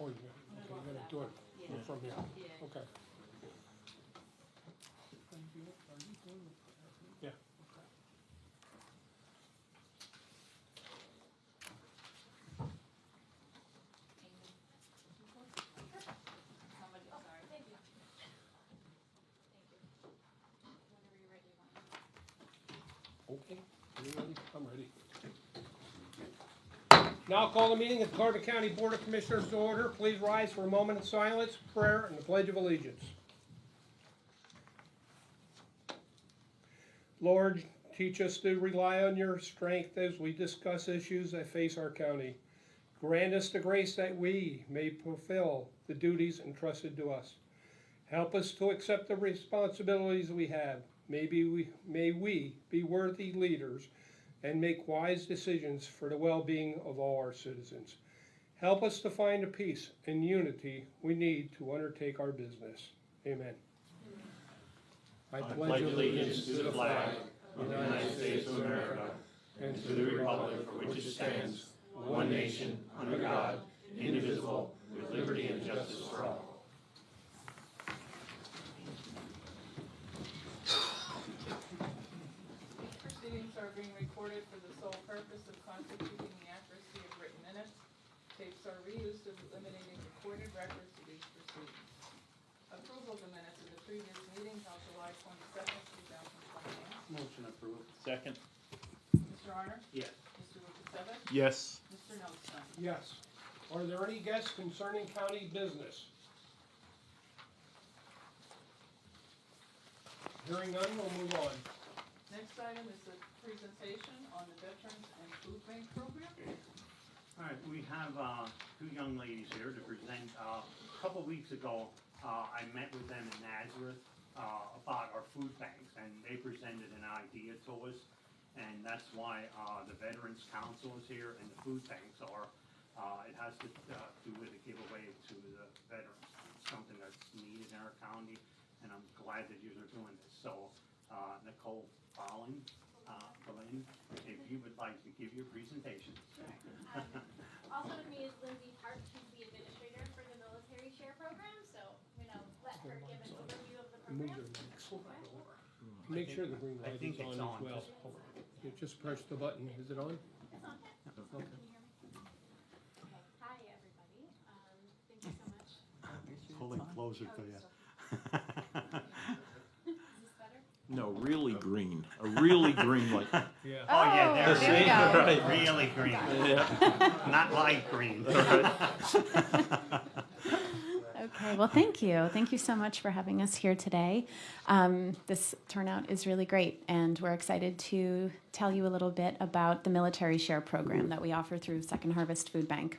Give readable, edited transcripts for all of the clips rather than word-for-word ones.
Oh, you're gonna do it from here, okay. Yeah. Okay, are you ready? I'm ready. Now I'll call the meeting of the Carter County Board of Commissioners to order. Please rise for a moment of silence, prayer, and the Pledge of Allegiance. Lord, teach us to rely on your strength as we discuss issues that face our county. Grant us the grace that we may fulfill the duties entrusted to us. Help us to accept the responsibilities we have. May we be worthy leaders and make wise decisions for the well-being of all our citizens. Help us to find the peace and unity we need to undertake our business. Amen. I pledge allegiance to the flag of the United States of America and to the republic for which it stands, one nation, under God, indivisible, with liberty and justice for all. Proceedings are being recorded for the sole purpose of constituting the accuracy of written minutes. Tapes are reused, eliminating recorded records of these proceedings. Approval of the minutes of the previous meeting held July 22nd, 2021. Motion approved. Second. Mr. Arner? Yes. Mr. Lukasevich? Yes. Mr. Notstein? Yes. Are there any guests concerning county business? Hearing none, we'll move on. Next item is the presentation on the Veterans and Food Bank Program. All right, we have two young ladies here to present. A couple weeks ago, I met with them in Nazareth about our food banks, and they presented an idea to us, and that's why the Veterans Council is here and the food banks are. It has to do with a giveaway to the veterans. It's something that's needed in our county, and I'm glad that you're doing this. So, Nicole Bolin, if you would like to give your presentation. Also with me is Lindsay Park, she's the administrator for the military share program, so I'm gonna let her give an overview of the Move program. your mic over. Make sure the green light think is it's on as on. well. You just press the button. Is it on? It's on. Okay. Can you hear me? Okay, hi everybody, thank you so much. Pull it closer to you. Is this better? No, really green. A really green light. Yeah. Oh, yeah, there there we it go. is. Really green, Yeah. not light green. Okay, well, thank you. Thank you so much for having us here today. This turnout is really great, and we're excited to tell you a little bit about the Military Share program that we offer through Second Harvest Food Bank.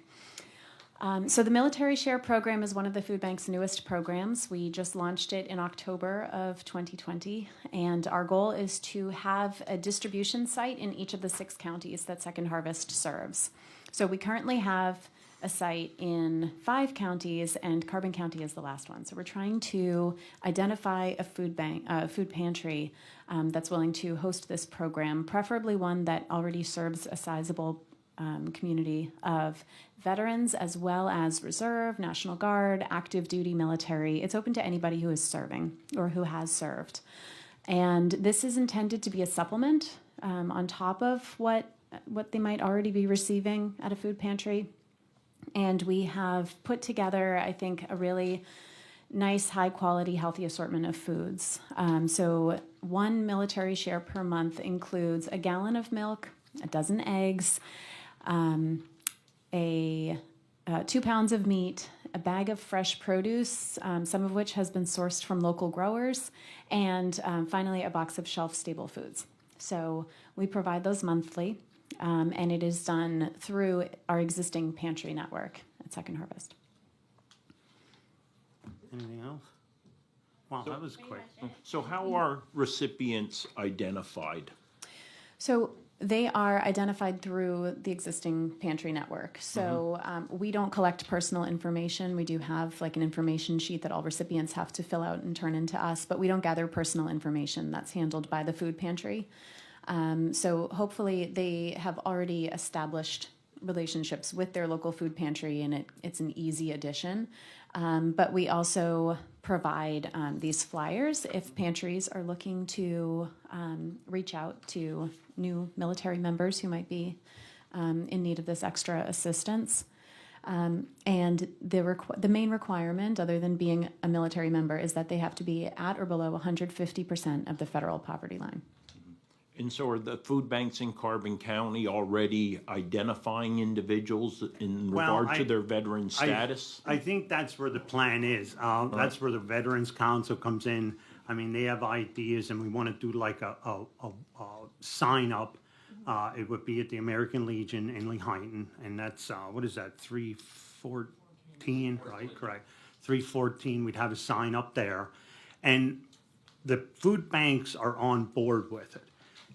So the Military Share program is one of the food bank's newest programs. We just launched it in October of 2020, and our goal is to have a distribution site in each of the 6 counties that Second Harvest serves. So we currently have a site in 5 counties, and Carbon County is the last one. So we're trying to identify a food pantry that's willing to host this program, preferably one that already serves a sizable community of veterans, as well as Reserve, National Guard, active duty military. It's open to anybody who is serving or who has served. And this is intended to be a supplement on top of what they might already be receiving at a food pantry. And we have put together, I think, a really nice, high-quality, healthy assortment of foods. So 1 military share per month includes a gallon of milk, a dozen eggs, 2 pounds of meat, a bag of fresh produce, some of which has been sourced from local growers, and finally a box of shelf-stable foods. So we provide those monthly, and it is done through our existing pantry network at Second Harvest. Anything else? Wow, that was quick. So how are recipients identified? So they are identified through the existing pantry network. So we don't collect personal information. We do have like an information sheet that all recipients have to fill out and turn into us, but we don't gather personal information. That's handled by the food pantry. So hopefully they have already established relationships with their local food pantry, and it's an easy addition. But we also provide these flyers if pantries are looking to reach out to new military members who might be in need of this extra assistance. And the main requirement, other than being a military member, is that they have to be at or below 150% of the federal poverty line. And so are the food banks in Carbon County already identifying individuals in Well, regard to their veteran status? I think that's where the plan is. That's where the Veterans Council comes in. I mean, they have ideas, and we want to do like a sign up. It would be at the American Legion in Lehighton, and that's, what is that, 314, right? Correct. 314, we'd have a sign up there. And the food banks are on board with it.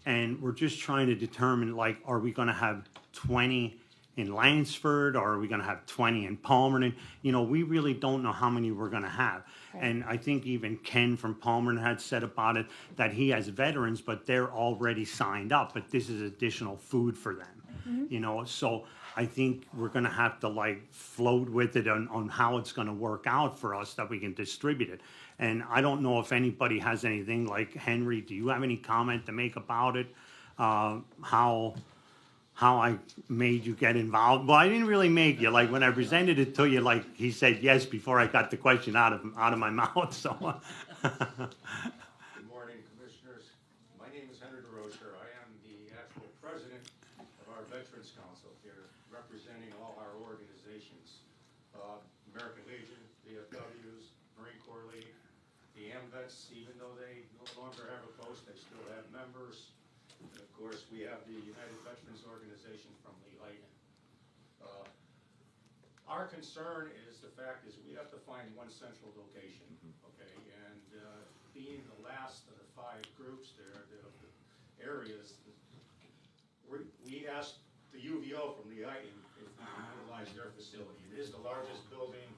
And we're just trying to determine, like, are we going to have 20 in Lansford, or are we going to have 20 in Palmerton? You know, we really don't know how many we're going to have. Right. And I think even Ken from Palmerton had said about it that he has veterans, but they're already signed up, but this is additional food for them. You know, so I think we're going to have to like float with it on how it's going to work out for us that we can distribute it. And I don't know if anybody has anything, like Henry, do you have any comment to make about it? How I made you get involved? Well, I didn't really make you. Like when I presented it to you, like he said yes before I got the question out of my mouth. So. Good morning, Commissioners. My name is Henry DeRocher. I am the actual president of our Veterans Council here, representing all our organizations. American Legion, VFWs, Marine Corps League, the AMVETS, even though they no longer have a post, they still have members. And of course, we have the United Veterans Organization from Lehighton. Our concern is the fact is we have to find one central location, okay? And being the last of the 5 groups there, the areas, we asked the UVO from Lehighton if we can utilize their facility. It is the largest building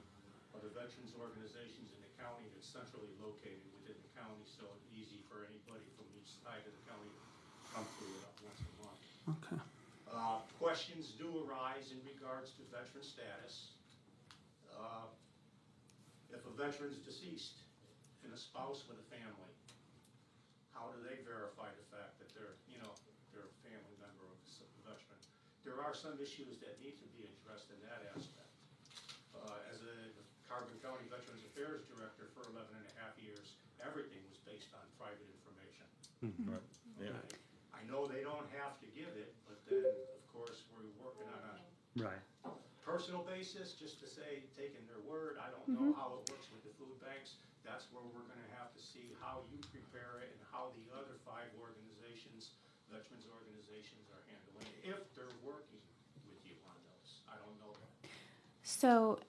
of the veterans organizations in the county. It's centrally located within the county, so it's easy for anybody from each side of the county to come through it once a month. Okay. Questions do arise in regards to veteran status. If a veteran's deceased and a spouse with a family, how do they verify the fact that they're a family member of the veteran? There are some issues that need to be addressed in that aspect. As a Carbon County Veterans Affairs Director for 11 and a half years, everything was based on private information. Right. Yeah. I know they don't have to give it, but then, of course, we're working on a Right. personal basis, just to say, taking their word. I don't know how it works with the food banks. That's where we're gonna have to see how you prepare it and how the other 5 organizations, veterans organizations, are handling it, if they're working with you on those. I don't know that. So,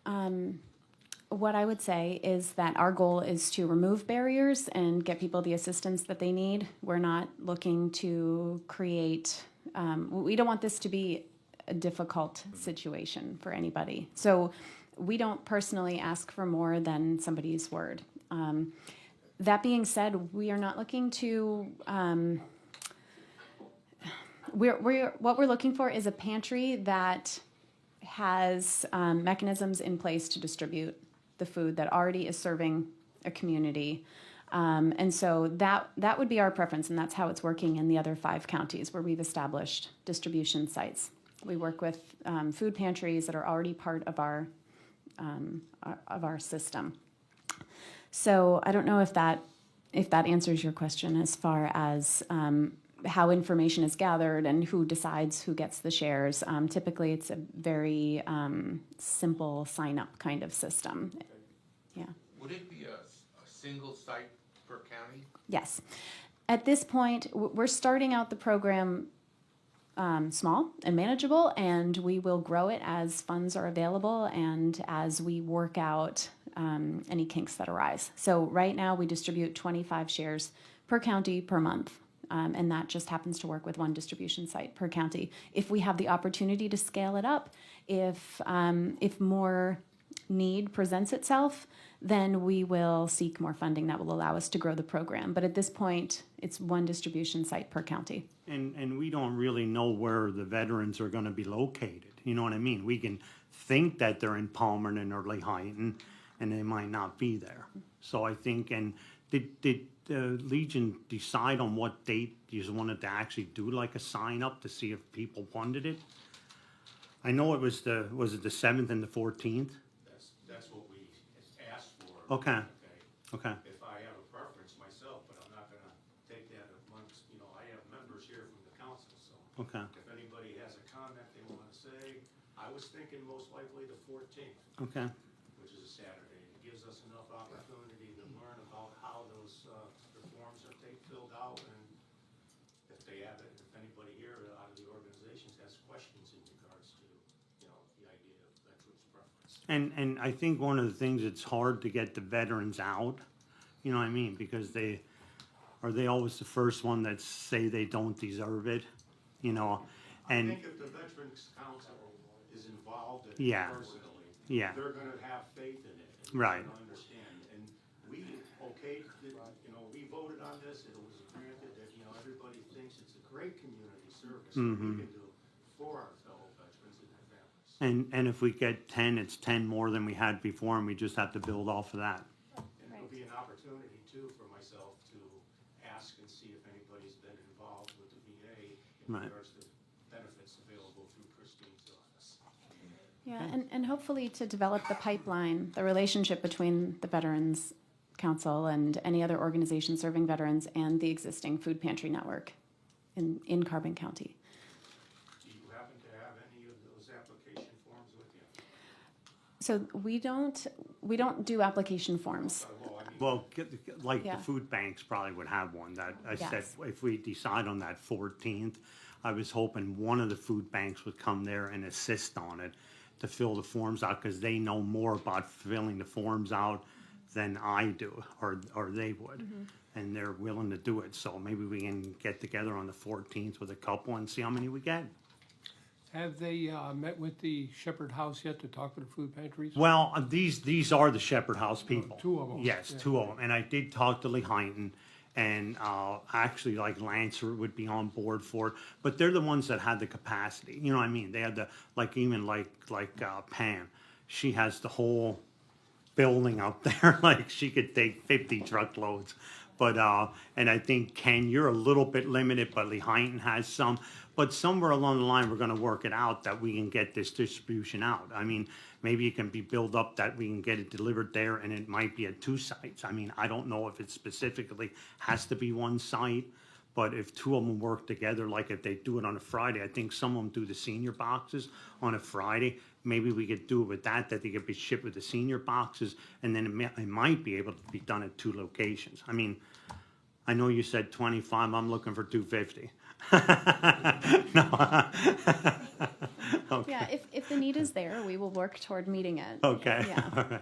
what I would say is that our goal is to remove barriers and get people the assistance that they need. We're not looking to create, we don't want this to be a difficult situation for anybody. So we don't personally ask for more than somebody's word. That being said, we are not looking to, what we're looking for is a pantry that has mechanisms in place to distribute the food that already is serving a community. And so that would be our preference, and that's how it's working in the other 5 counties where we've established distribution sites. We work with food pantries that are already part of our system. So I don't know if that answers your question as far as how information is gathered and who decides who gets the shares. Typically, it's a very simple sign-up kind of system. Okay. Yeah. Would it be a single site per county? Yes. At this point, we're starting out the program small and manageable, and we will grow it as funds are available and as we work out any kinks that arise. So right now we distribute 25 shares per county per month, and that just happens to work with one distribution site per county. If we have the opportunity to scale it up, if more need presents itself, then we will seek more funding that will allow us to grow the program. But at this point, it's one distribution site per county. And we don't really know where the veterans are going to be located. You know what I mean? We can think that they're in Palmerton or Lehighton, and they might not be there. So I think, and did Legion decide on what date you just wanted to actually do like a sign up to see if people wanted it? I know it was was it the 7th and the 14th? That's what we asked for. Okay, okay, If I have a preference myself, but I'm not gonna take that amongst, I have members here from the council, so. okay, If anybody has a comment they wanna say, I was thinking most likely the 14th, okay. which is a Saturday. It gives us enough opportunity to learn about how those, the forms are filled out, and if they have it, if anybody here out of the organizations has questions in regards to, the idea of veterans preference. And I think one of the things, it's hard to get the veterans out, you know what I mean? Because are they always the first one that say they don't deserve it, I And, think if the Veterans Council is involved in Yeah. it personally, yeah, they're gonna have faith in it. And Right. they're gonna understand. And we okayed, we voted on this, it was granted that, everybody thinks it's a great community service that we can do for our fellow veterans and their families. and if we get 10, it's 10 more than we had before, and we just have to build off of that. And it'll be an opportunity too for myself to ask and see if anybody's been involved with the VA in Right. regards to benefits available through Christine's office. Yeah, and hopefully to develop the pipeline, the relationship between the Veterans Council and any other organization serving veterans and the existing food pantry network in Carbon County. Do you happen to have any of those application forms with you? So we don't do application forms. Well, like Yeah. the food banks probably would have one that I said, Yes. if we decide on that 14th, I was hoping one of the food banks would come there and assist on it to fill the forms out, because they know more about filling the forms out than I do, or they would. And they're willing to do it, so maybe we can get together on the 14th with a couple and see how many we get. Have they met with the Shepherd House yet to talk with the food pantries? Well, these are the Shepherd House people. two of 'em, Yes, yeah. 2 of them. And I did talk to Lehighton, and actually, like Lancer would be on board for it. But they're the ones that had the capacity. You know what I mean? They had the like Pam. She has the whole building up there. Like she could take 50 truckloads. But and I think Ken, you're a little bit limited, but Lehighton has some. But somewhere along the line, we're going to work it out that we can get this distribution out. I mean, maybe it can be built up that we can get it delivered there, and it might be at 2 sites. I mean, I don't know if it specifically has to be 1 site, but if 2 of them work together, like if they do it on a Friday, I think some of them do the senior boxes on a Friday. Maybe we could do it with that they could be shipped with the senior boxes, and then it might be able to be done at 2 locations. I mean, I know you said 25, I'm looking for 250. No. Okay. Yeah, if the need is there, we will work toward meeting it. Okay. Yeah, All right.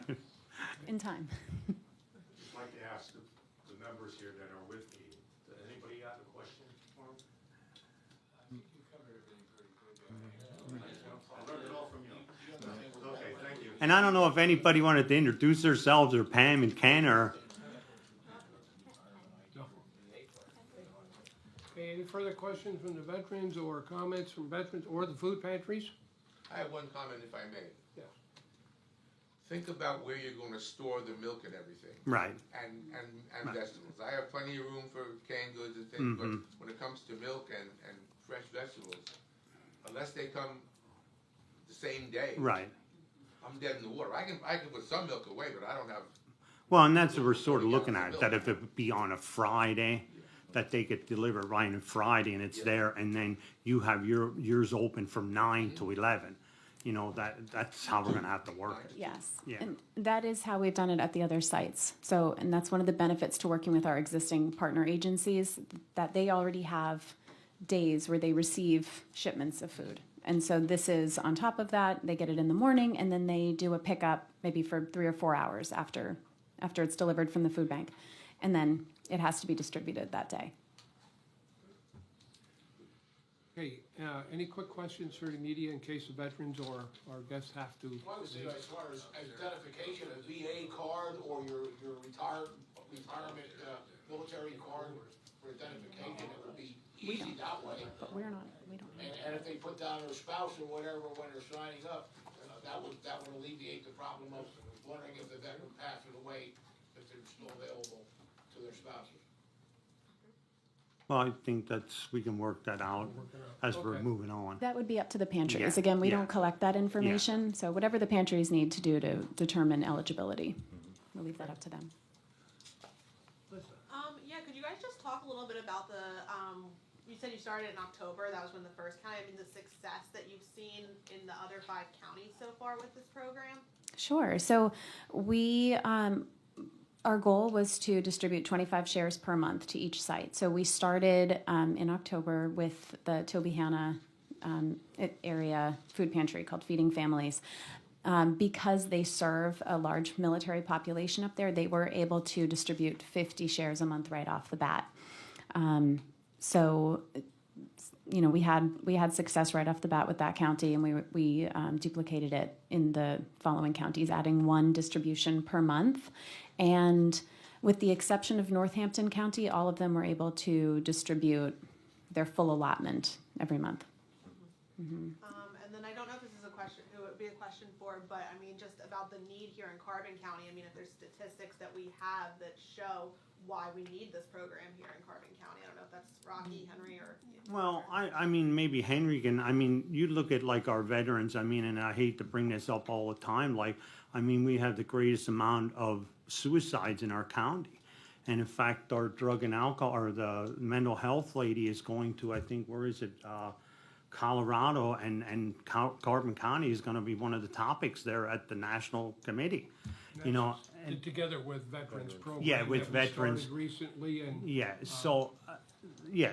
in time. Just like to ask the members here that are with me, does anybody have a question for them? I learned it all from you. Okay, thank you. And I don't know if anybody wanted to introduce themselves, or Pam and Ken, or Okay, any further questions from the veterans or comments from veterans or the food pantries? I have one comment if I may. Yes. Think about where you're gonna store the milk and everything, right. and Right. vegetables. I have plenty of room for canned goods and things, but Mhm. when it comes to milk and fresh vegetables, unless they come the same day. Right. I'm dead in the water. I can put some milk away, but I don't have, Well, and that's what we're sort of looking at, that if it would be on a Friday, that they could deliver right on Friday and it's there, and then you have yours open from 9 to 11. You know, that's how we're gonna have to work it. Yes, Yeah. and that is how we've done it at the other sites. So, and that's one of the benefits to working with our existing partner agencies, that they already have days where they receive shipments of food. And so this is on top of that, they get it in the morning, and then they do a pickup maybe for 3 or 4 hours after it's delivered from the food bank. And then it has to be distributed that day. Okay, any quick questions for the media in case the veterans or our guests have to? Well, as far as identification, a VA card or your retirement military card for identification, it would be easy that way. But we don't. And if they put down their spouse or whatever when they're signing up, that would alleviate the problem of wondering if the veteran passed away, if they're still available to their spouses. Well, I think we can work that out as we're Okay. moving on. That would be up to the pantries. Yeah, Again, we yeah. don't collect that information, so whatever the pantries need to do to determine eligibility, we'll leave that up to them. Yeah, could you guys just talk a little bit about you said you started in October, that was when the first county, the success that you've seen in the other 5 counties so far with this program? Sure. So we, our goal was to distribute 25 shares per month to each site. So we started in October with the Tobyhanna area food pantry called Feeding Families. Because they serve a large military population up there, they were able to distribute 50 shares a month right off the bat. So, you know, we had success right off the bat with that county, and we duplicated it in the following counties, adding 1 distribution per month. And with the exception of Northampton County, all of them were able to distribute their full allotment every month. And then I don't know if this is a question, it would be a question for, but I mean, just about the need here in Carbon County. I mean, if there's statistics that we have that show why we need this program here in Carbon County. I don't know if that's Rocky, Henry, or. Well, I mean, maybe Henry can, I mean, you look at like our veterans, I mean, and I hate to bring this up all the time, like, I mean, we have the greatest amount of suicides in our county. And in fact, our drug and alcohol, or the mental health lady is going to, I think, where is it? Colorado, and Carbon County is gonna be one of the topics there at the national committee. You know, and Together with Veterans Program. Yeah, with that we veterans. started recently, and yeah, so, yeah,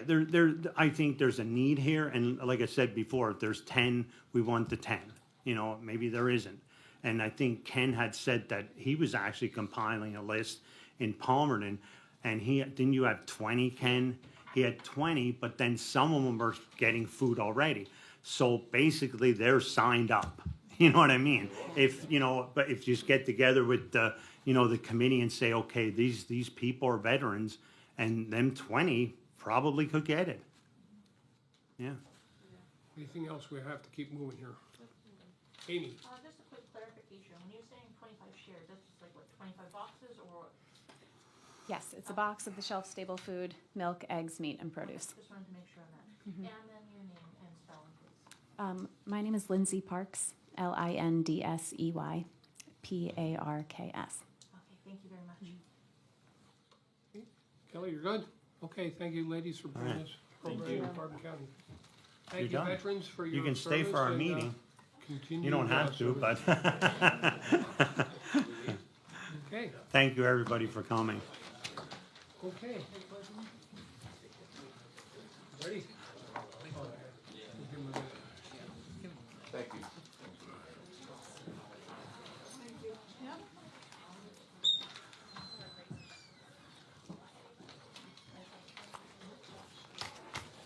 I think there's a need here, and like I said before, if there's 10, we want the 10, you know, maybe there isn't. And I think Ken had said that he was actually compiling a list in Palmerton, and didn't you have 20, Ken? He had 20, but then some of them are getting food already. So basically, they're signed up. You know what I mean? If, you know, but if you just get together with the, you know, the committee and say, okay, these people are veterans, and them 20 probably could get it. Yeah. anything else, we have to keep moving here. Amy? Just a quick clarification, when you're saying 25 shares, that's just like what, 25 boxes or? Yes, it's a box of the shelf-stable food, milk, eggs, meat, and produce. Just wanted to make sure on that. And then your name and spelling, please. My name is Lindsay Parks, Lindsey Parks. Okay, thank you very much. Kelly, you're good? Okay, thank you, ladies, for bringing right. this program you. to Carbon County. You're Thank you, done. veterans, for your You can stay for our service and, meeting. continue, You don't have to, service. but Okay, thank you, everybody, for coming. okay. Ready? Thank you.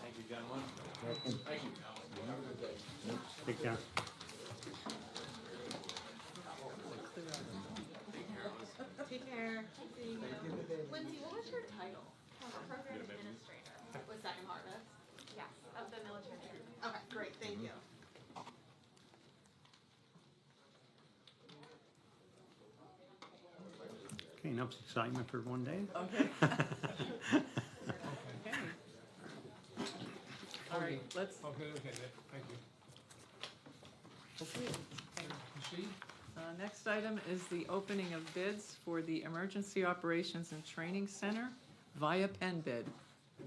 Thank you, gentlemen. Thank you. Have a good day. Take care. Take care. Lindsay, what was your title? Program Administrator with Second Harvest. Yes, of the military. Okay, great, thank you. Okay, enough excitement for one day. Okay. All right, let's, Okay, thank you. Okay, proceed. next item is the opening of bids for the Emergency Operations and Training Center via pen bid.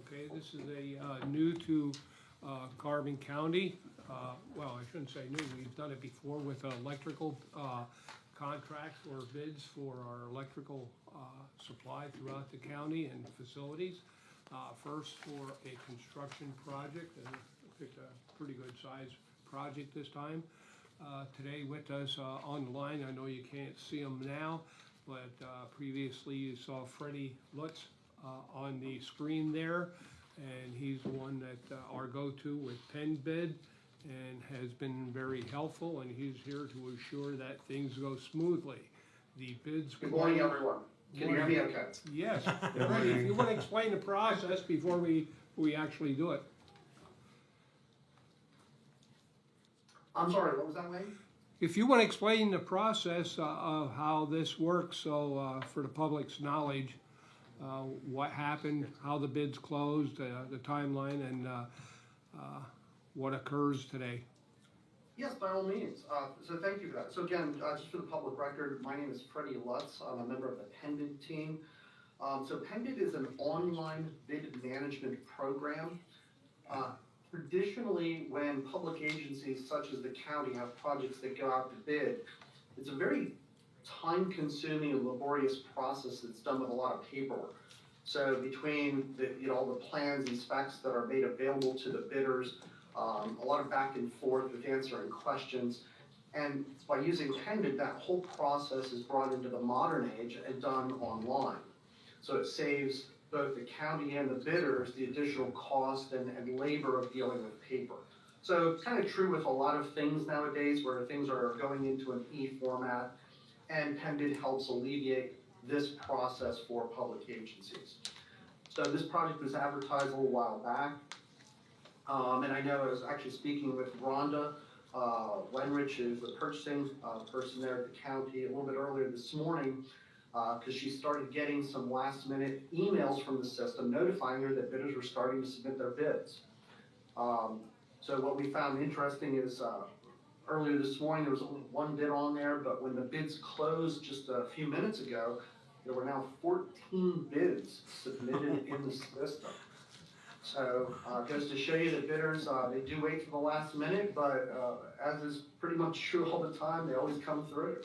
Okay, this is a new to Carbon County. Well, I shouldn't say new, we've done it before with electrical contracts or bids for our electrical supply throughout the county and facilities. First for a construction project, and I picked a pretty good size project this time. Today with us on the line, I know you can't see him now, but previously you saw Freddie Lutz on the screen there, and he's the one that our go-to with pen bid and has been very helpful, and he's here to assure that things go smoothly. The bids. Good morning, everyone. Can you hear me okay? Yes, Freddie, if you want to explain the process before we actually do it. I'm sorry, what was that, Wayne? If you want to explain the process of how this works, so for the public's knowledge, what happened, how the bids closed, the timeline, and what occurs today. Yes, by all means. So thank you for that. So again, just for the public record, my name is Freddie Lutz. I'm a member of the Pendant team. So Pendant is an online bid management program. Traditionally, when public agencies such as the county have projects that go out to bid, it's a very time-consuming and laborious process that's done with a lot of paperwork. So between all the plans and specs that are made available to the bidders, a lot of back and forth with answering questions, and by using Pendant, that whole process is brought into the modern age and done online. So it saves both the county and the bidders the additional cost and labor of dealing with paper. So it's kind of true with a lot of things nowadays where things are going into an e-format, and Pendant helps alleviate this process for public agencies. So this project was advertised a little while back, and I know I was actually speaking with Rhonda Wenrich, who's the purchasing person there at the county, a little bit earlier this morning, because she started getting some last-minute emails from the system notifying her that bidders were starting to submit their bids. So what we found interesting is earlier this morning there was only one bid on there, but when the bids closed just a few minutes ago, there were now 14 bids submitted in the system. So it goes to show you that bidders, they do wait for the last minute, but as is pretty much true all the time, they always come through.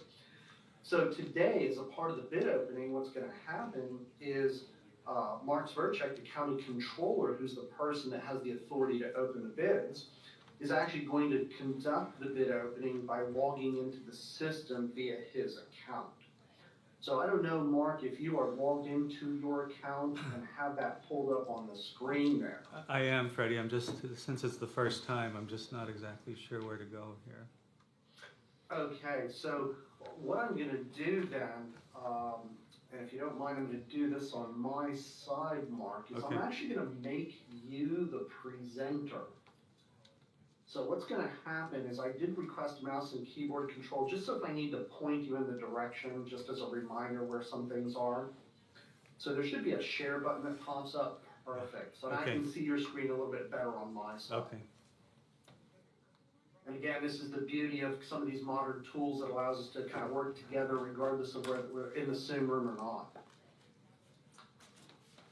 So today, as a part of the bid opening, what's going to happen is Mark Sverchek, the county controller, who's the person that has the authority to open the bids, is actually going to conduct the bid opening by logging into the system via his account. So I don't know, Mark, if you are logged into your account and have that pulled up on the screen there. I am, Freddie. I'm just, since it's the first time, I'm just not exactly sure where to go here. Okay, so what I'm gonna do then, and if you don't mind, I'm gonna do this on my side, Mark, is Okay. I'm actually gonna make you the presenter. So what's gonna happen is I did request mouse and keyboard control, just so if I need to point you in the direction, just as a reminder where some things are. So there should be a share button that pops up, perfect. So I Okay. can see your screen a little bit better on my side. Okay. And again, this is the beauty of some of these modern tools that allows us to kind of work together regardless of whether we're in the same room or not.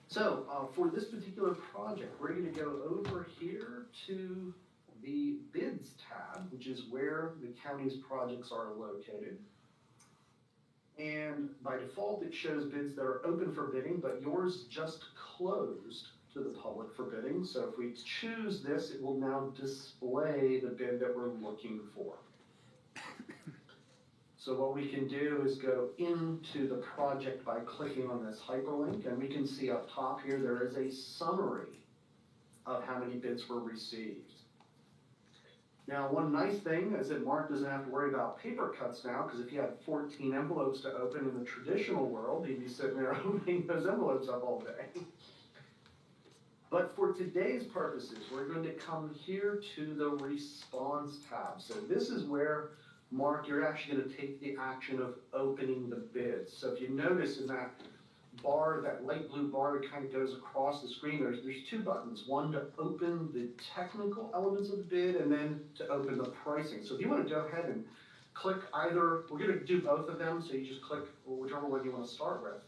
So for this particular project, we're going to go over here to the bids tab, which is where the county's projects are located. And by default, it shows bids that are open for bidding, but yours just closed to the public for bidding. So if we choose this, it will now display the bid that we're looking for. So what we can do is go into the project by clicking on this hyperlink, and we can see up top here there is a summary of how many bids were received. Now, one nice thing is that Mark doesn't have to worry about paper cuts now, because if you had 14 envelopes to open in the traditional world, he'd be sitting there opening those envelopes up all day. But for today's purposes, we're going to come here to the response tab. So this is where, Mark, you're actually going to take the action of opening the bids. So if you notice in that bar, that light blue bar that kind of goes across the screen, there's two buttons. One to open the technical elements of the bid, and then to open the pricing. So if you want to go ahead and click either, we're going to do both of them, so you just click whichever one you want to start with.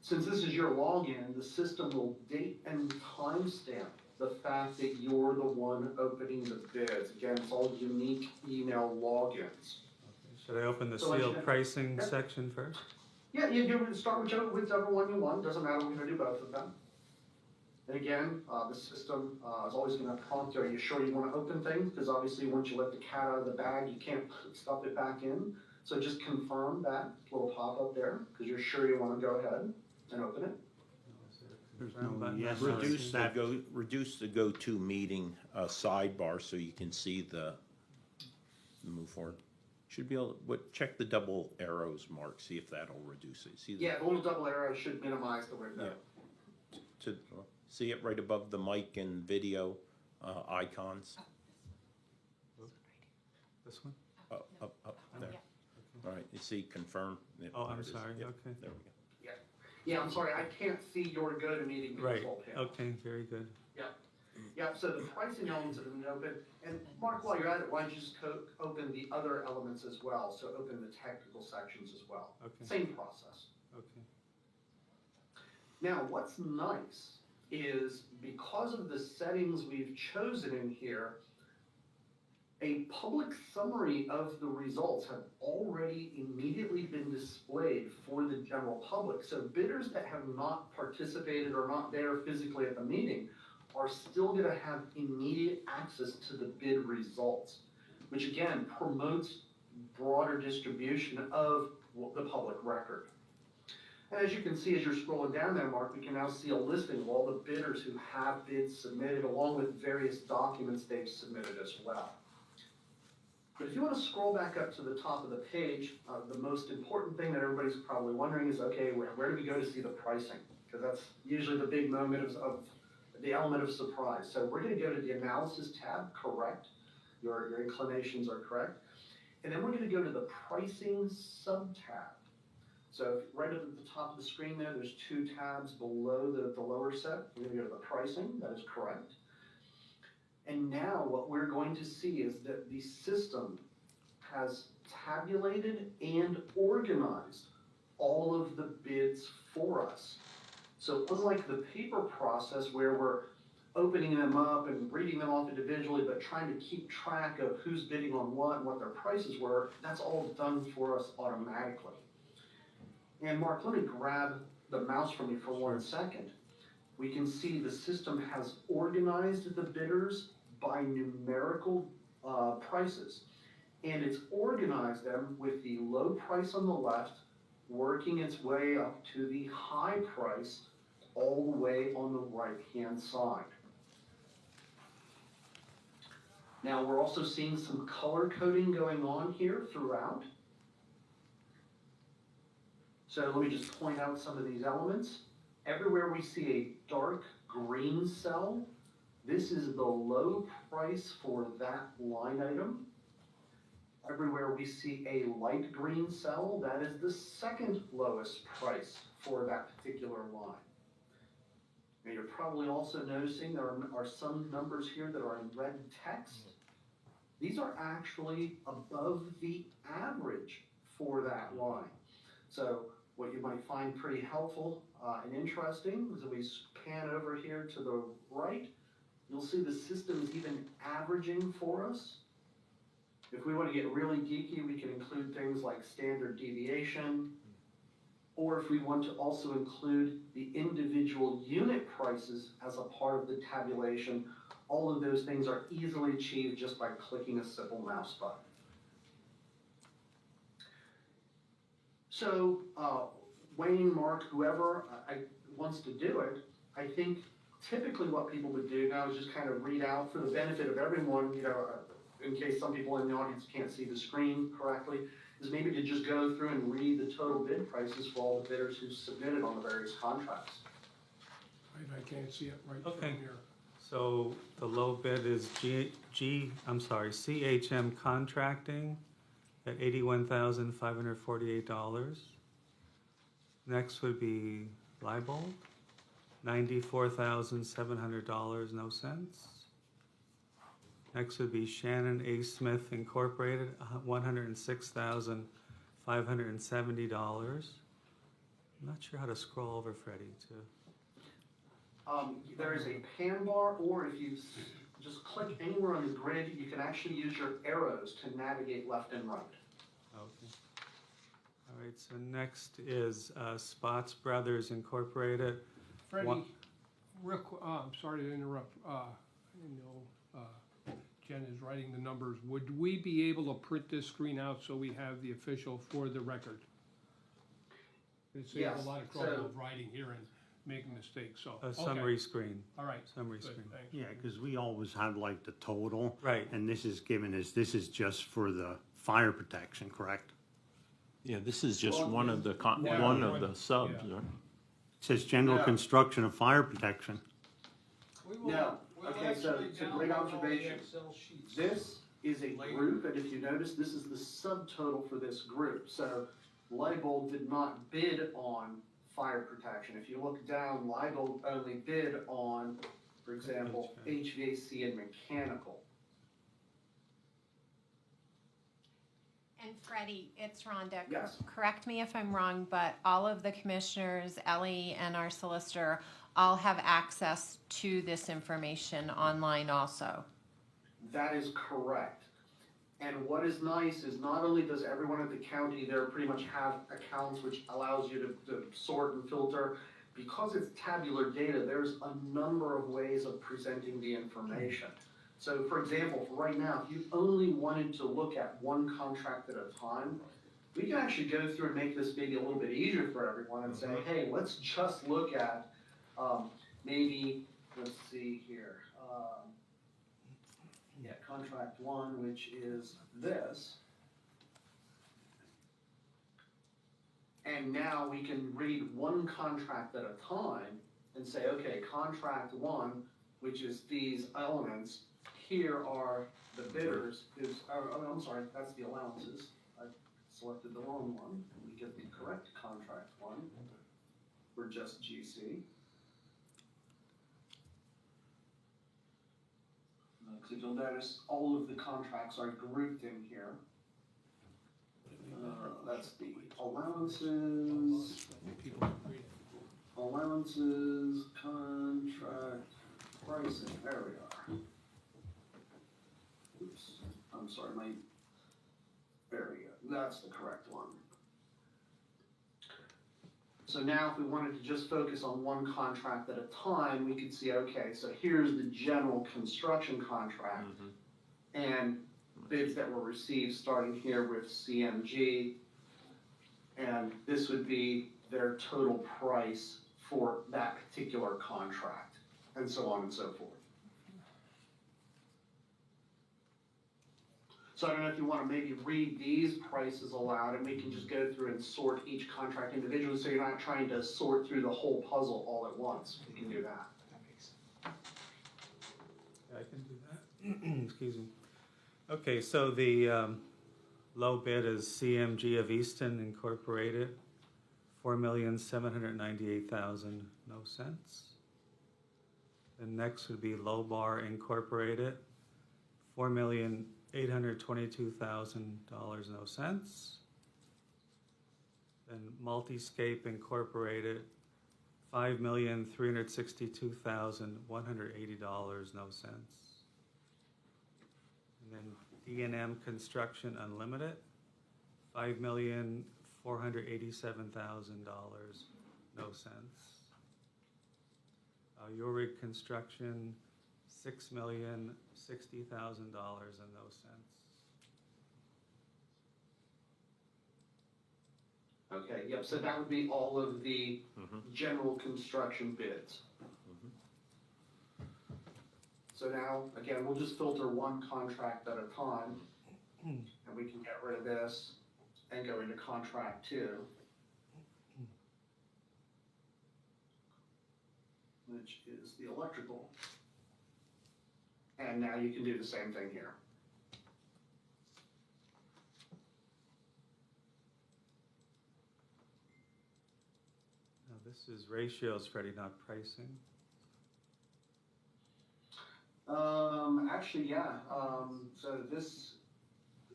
Since this is your login, the system will date and timestamp the fact that you're the one opening the bids. Again, it's all unique email logins. Should I open the So sealed pricing section first? Yeah, you can start whichever one you want. Doesn't matter, we're going to do both of them. And again, the system is always going to prompt you, are you sure you want to open things? Because obviously once you let the cat out of the bag, you can't stuff it back in. So just confirm that little pop-up there, because you're sure you want to go ahead and open it. There's no button. Yes, Reduce the go-to meeting sidebar so you can see the move forward. Should be able, check the double arrows, Mark, see if that'll reduce it. See Yeah, the little double arrow should minimize the window. Yeah. To see it right above the mic and video icons. This one? Up there. Yeah. All right, you see confirm? Yeah, Oh, there I'm it is. sorry, Yep, okay. there we go. Yeah, I'm sorry, I can't see your GoToMeeting Right, control panel. okay, very good. Yeah, so the pricing elements have been open, and Mark, while you're at it, why don't you just open the other elements as well, so open the technical sections as well. Okay. Same process. Okay. Now, what's nice is because of the settings we've chosen in here, a public summary of the results have already immediately been displayed for the general public. So bidders that have not participated or not there physically at the meeting are still going to have immediate access to the bid results, which again promotes broader distribution of the public record. And as you can see, as you're scrolling down there, Mark, we can now see a listing of all the bidders who have bids submitted, along with various documents they've submitted as well. But if you want to scroll back up to the top of the page, the most important thing that everybody's probably wondering is, okay, where do we go to see the pricing? Because that's usually the big moment of the element of surprise. So we're going to go to the analysis tab, correct. Your inclinations are correct. And then we're going to go to the pricing sub-tab. So right up at the top of the screen there's two tabs below the lower set. We're going to go to the pricing, that is correct. And now what we're going to see is that the system has tabulated and organized all of the bids for us. So unlike the paper process where we're opening them up and reading them off individually, but trying to keep track of who's bidding on what and what their prices were, that's all done for us automatically. And Mark, let me grab the mouse from you for 1 second. We can see the system has organized the bidders by numerical prices. And it's organized them with the low price on the left, working its way up to the high price all the way on the right-hand side. Now we're also seeing some color coding going on here throughout. So let me just point out some of these elements. Everywhere we see a dark green cell, this is the low price for that line item. Everywhere we see a light green cell, that is the second lowest price for that particular line. And you're probably also noticing there are some numbers here that are in red text. These are actually above the average for that line. So what you might find pretty helpful and interesting is if we pan over here to the right, you'll see the system is even averaging for us. If we want to get really geeky, we can include things like standard deviation, or if we want to also include the individual unit prices as a part of the tabulation, all of those things are easily achieved just by clicking a simple mouse button. So Wayne, Mark, whoever wants to do it, I think typically what people would do now is just kind of read out for the benefit of everyone, in case some people in the audience can't see the screen correctly, is maybe to just go through and read the total bid prices for all the bidders who submitted on the various contracts. I can't see it right Okay. from here. So the low bid is CHM Contracting at $81,548. Next would be Leibold, $94,700, no cents. Next would be Shannon A. Smith Incorporated, $106,570. I'm not sure how to scroll over, Freddie, to. There is a pan bar, or if you just click anywhere on the grid, you can actually use your arrows to navigate left and right. Okay. All right, so next is Spots Brothers Incorporated. Freddie, I'm sorry to interrupt. I didn't know Jen is writing the numbers. Would we be able to print this screen out so we have the official for the record? It saves Yes, a lot of trouble of writing here and making mistakes, so. A okay. summary screen. All right. Summary Good, screen. thanks. Yeah, because we always had like the total. Right. And this is given as, this is just for the fire protection, correct? Yeah, this is just Well, one of the, yeah, one of the subs, yeah. right? It says general No. construction of fire protection. We will, No. we'll Okay, so actually it's a great download all the observation. Excel sheets. This is a group, and if you notice, this is the subtotal for this group. So Leibold did not bid on fire protection. If you look down, Leibold only bid on, for example, HVAC and mechanical. And Freddie, it's Rhonda. Yes. Correct me if I'm wrong, but all of the commissioners, Ellie and our solicitor, all have access to this information online also. That is correct. And what is nice is not only does everyone at the county there pretty much have accounts which allows you to sort and filter, because it's tabular data, there's a number of ways of presenting the information. So for example, right now, if you only wanted to look at one contract at a time, we can actually go through and make this maybe a little bit easier for everyone and say, hey, let's just look at maybe, let's see here, contract one, which is this. And now we can read one contract at a time and say, okay, contract one, which is these elements, here are the bidders, I'm sorry, that's the allowances. I selected the wrong one. Let me get the correct contract one. We're just GC. Because you'll notice all of the contracts are grouped in here. That's the allowances, contract pricing, there we are. Oops, I'm sorry, there we go, that's the correct one. So now if we wanted to just focus on one contract at a time, we could see, okay, so here's the general construction contract and bids that were received starting here with CMG, and this would be their total price for that particular contract, and so on and so forth. So I don't know if you want to maybe read these prices aloud, and we can just go through and sort each contract individually, so you're not trying to sort through the whole puzzle all at once. We can do that. I can do that. Excuse me. Okay, so the low bid is CMG of Easton Incorporated, $4,798,000, no cents. The next would be Low Bar Incorporated, $4,822,000, no cents. Then Multiscape Incorporated, $5,362,180, no cents. And then D&M Construction Unlimited, $5,487,000, no cents. Yorig Construction, $6,060,000 and no cents. Okay, yep, so that would be all of the general construction bids. So now, again, we'll just filter one contract at a time, and we can get rid of this and go into contract two, which is the electrical. And now you can do the same thing here. Now this is ratios, Freddie, not pricing. Actually, yeah. So this,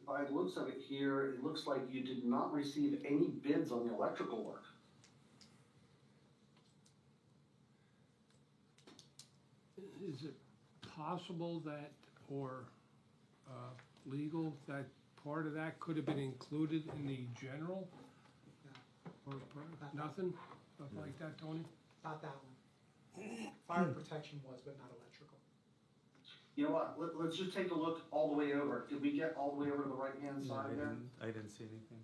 by the looks of it here, it looks like you did not receive any bids on the electrical work. Is it possible that, or legal, that part of that could have been included in the general? Or nothing, stuff like that, Tony? Not that one. Fire protection was, but not electrical. You know what, let's just take a look all the way over. Did we get all the way over to the right-hand No, side there? I didn't see anything.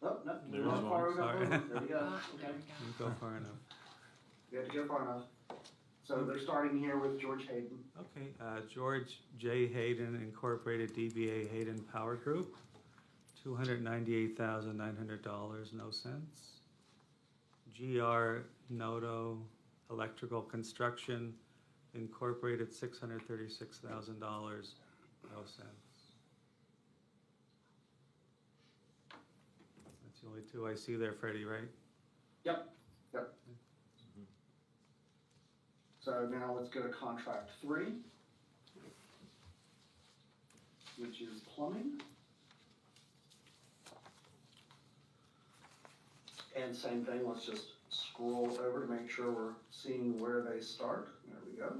Oh, no, There's not far one. over. Sorry. There we go. Okay. Didn't go far enough. We had to go far enough. So they're starting here with George Hayden. Okay, George J. Hayden Incorporated, DBA Hayden Power Group, $298,900, no cents. GR Noto Electrical Construction, Incorporated, $636,000, no cents. That's the only two I see there, Freddie, right? Yep. So now let's go to contract 3, which is plumbing. And same thing, let's just scroll over to make sure we're seeing where they start. There we go.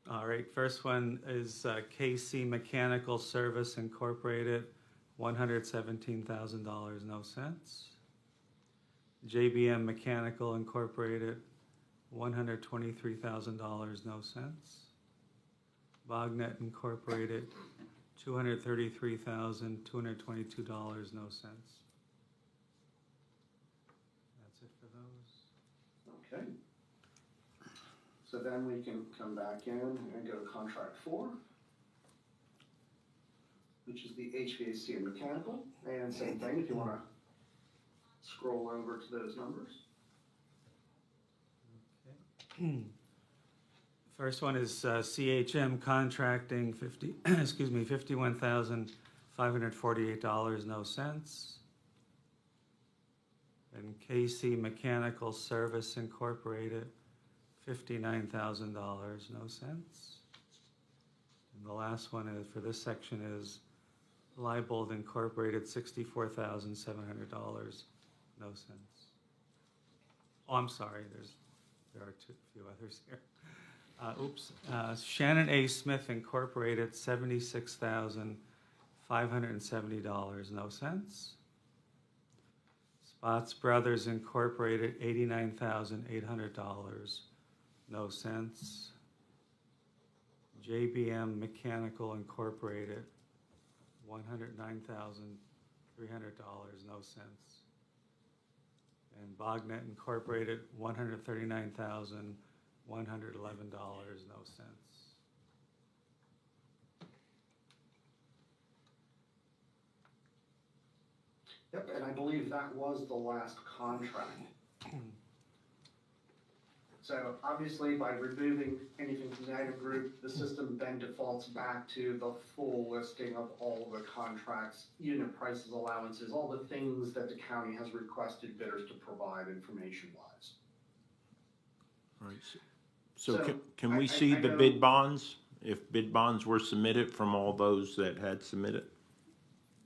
All right, first one is KC Mechanical Service Incorporated, $117,000, no cents. JBM Mechanical Incorporated, $123,000, no cents. Bognet Incorporated, $233,222, no cents. That's it for those. Okay. So then we can come back in and go to contract 4, which is the HVAC and mechanical. And same thing, if you want to scroll over to those numbers. Okay. First one is CHM Contracting, $51,548, no cents. And KC Mechanical Service Incorporated, $59,000, no cents. And the last one is, for this section, is Leibold Incorporated, $64,700, no cents. Oh, I'm sorry, there are a few others here. Shannon A. Smith Incorporated, $76,570, no cents. Spots Brothers Incorporated, $89,800, no cents. JBM Mechanical Incorporated, $109,300, no cents. And Bognet Incorporated, $139,111, no cents. Yep, and I believe that was the last contract. So obviously by removing anything from the item group, the system then defaults back to the full listing of all the contracts, unit prices, allowances, all the things that the county has requested bidders to provide information-wise. Right. So So, can we I see the know- bid bonds? If bid bonds were submitted from all those that had submitted?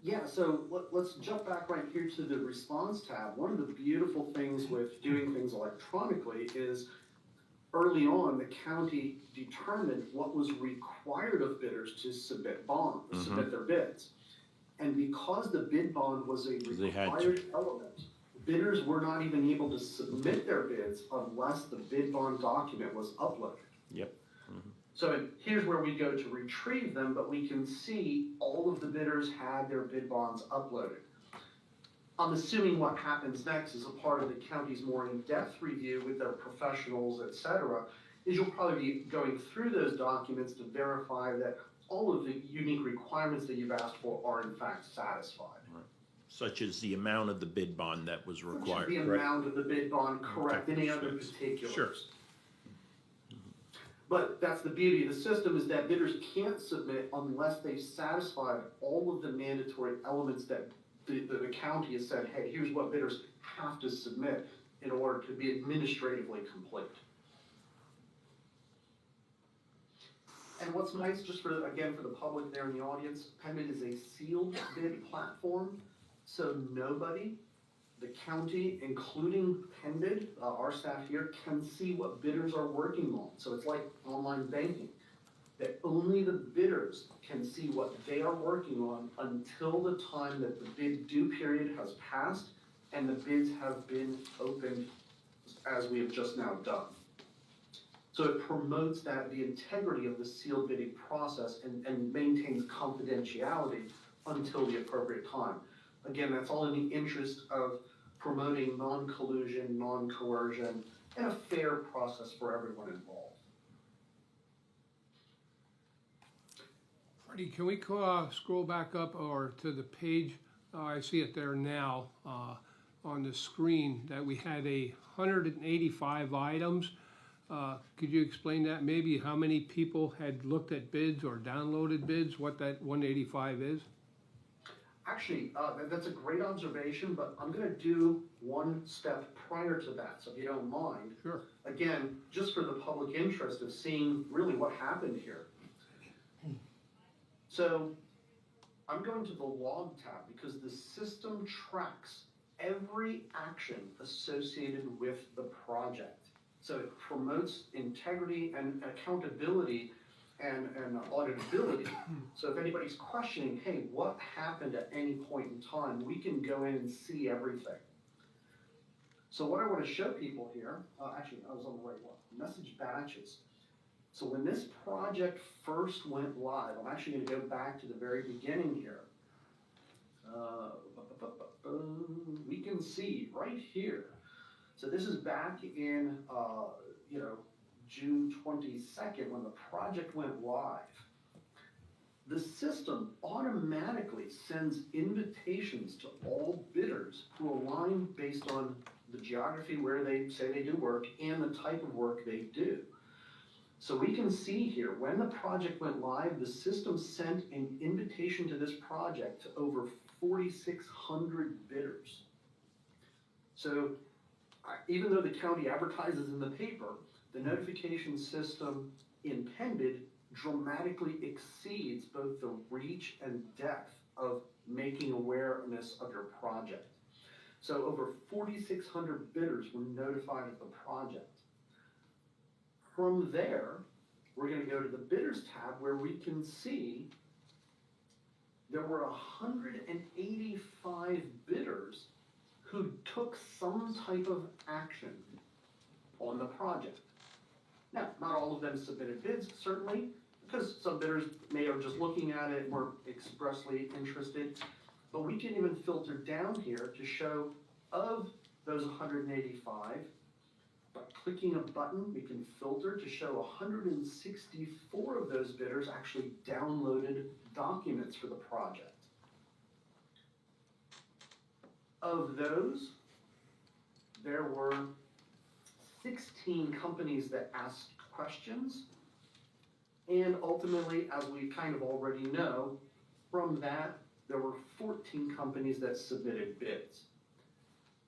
Yeah, so let's jump back right here to the response tab. One of the beautiful things with doing things electronically is early on, the county determined what was required of bidders to submit submit their bids. And because the bid bond was a They had to. required element, bidders were not even able to submit their bids unless the bid bond document was uploaded. Yep. So here's where we go to retrieve them, but we can see all of the bidders had their bid bonds uploaded. I'm assuming what happens next as a part of the county's more in-depth review with their professionals, et cetera, is you'll probably be going through those documents to verify that all of the unique requirements that you've asked for are in fact satisfied. Right. Such as the amount of the bid bond that was required, The right? amount of the bid bond, correct, any other particulars. Sure. But that's the beauty of the system, is that bidders can't submit unless they've satisfied all of the mandatory elements that the county has said, hey, here's what bidders have to submit in order to be administratively complete. And what's nice, just for, again, for the public there in the audience, PennBid is a sealed bid platform, so nobody, the county, including PennBid, our staff here, can see what bidders are working on. So it's like online banking, that only the bidders can see what they are working on until the time that the bid due period has passed and the bids have been opened, as we have just now done. So it promotes that the integrity of the sealed bidding process and maintains confidentiality until the appropriate time. Again, that's all in the interest of promoting non-collusion, non-coercion, and a fair process for everyone involved. Freddie, can we scroll back up or to the page? I see it there now on the screen that we had 185 items. Could you explain that? Maybe how many people had looked at bids or downloaded bids, what that 185 is? Actually, that's a great observation, but I'm gonna do one step prior to that, so if you don't mind. Sure. Again, just for the public interest of seeing really what happened here. So, I'm going to the log tab because the system tracks every action associated with the project. So it promotes integrity and accountability and auditability. So if anybody's questioning, hey, what happened at any point in time, we can go in and see everything. So what I want to show people here, actually I was on the right one, message batches. So when this project first went live, I'm actually going to go back to the very beginning here. We can see right here. So this is back in, June 22nd when the project went live. The system automatically sends invitations to all bidders who align based on the geography where they say they do work and the type of work they do. So we can see here, when the project went live, the system sent an invitation to this project to over 4,600 bidders. So even though the county advertises in the paper, the notification system in Pended dramatically exceeds both the reach and depth of making awareness of your project. So over 4,600 bidders were notified of the project. From there, we're going to go to the bidders tab where we can see there were 185 bidders who took some type of action on the project. Now, not all of them submitted bids, certainly, because some bidders may have just looking at it and weren't expressly interested, but we can even filter down here to show of those 185, by clicking a button, we can filter to show 164 of those bidders actually downloaded documents for the project. Of those, there were 16 companies that asked questions, and ultimately, as we kind of already know, from that, there were 14 companies that submitted bids.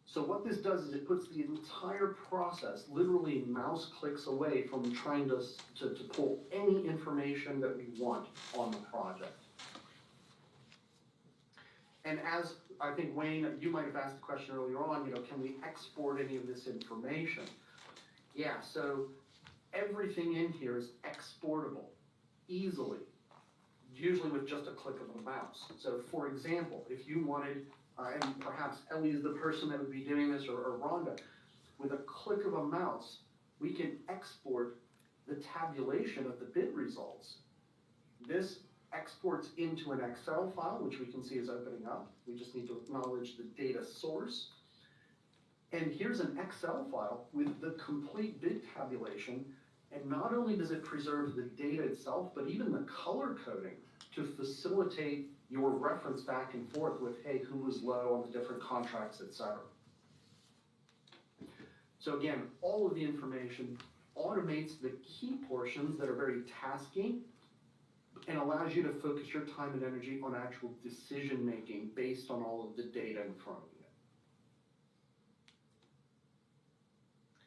So what this does is it puts the entire process literally mouse clicks away from trying to pull any information that we want on the project. And as I think, Wayne, you might have asked the question earlier on, can we export any of this information? Yeah, so everything in here is exportable easily, usually with just a click of a mouse. So for example, if you wanted, and perhaps Ellie is the person that would be doing this, or Rhonda, with a click of a mouse, we can export the tabulation of the bid results. This exports into an Excel file, which we can see is opening up. We just need to acknowledge the data source. And here's an Excel file with the complete bid tabulation. And not only does it preserve the data itself, but even the color coding to facilitate your reference back and forth with, hey, who was low on the different contracts, et cetera. So again, all of the information automates the key portions that are very tasky and allows you to focus your time and energy on actual decision making based on all of the data in front of you.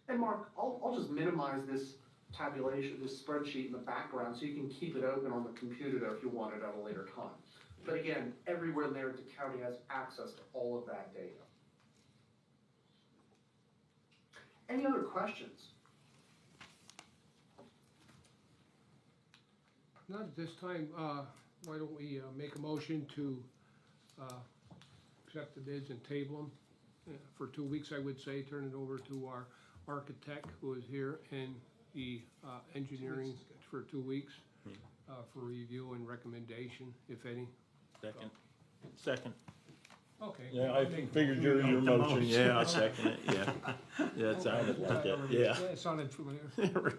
And Mark, I'll just minimize this tabulation, this spreadsheet in the background so you can keep it open on the computer there if you want it at a later time. But again, everywhere there, the county has access to all of that data. Any other questions? Not at this time. Why don't we make a motion to accept the bids and table them for 2 weeks, I would say, turn it over to our architect who is here and the engineering for 2 weeks for review and recommon,dation, if any. Second. Okay. Yeah, I figured your motion, yeah, I second it, yeah. Yeah, it sounded like it, yeah. It sounded familiar,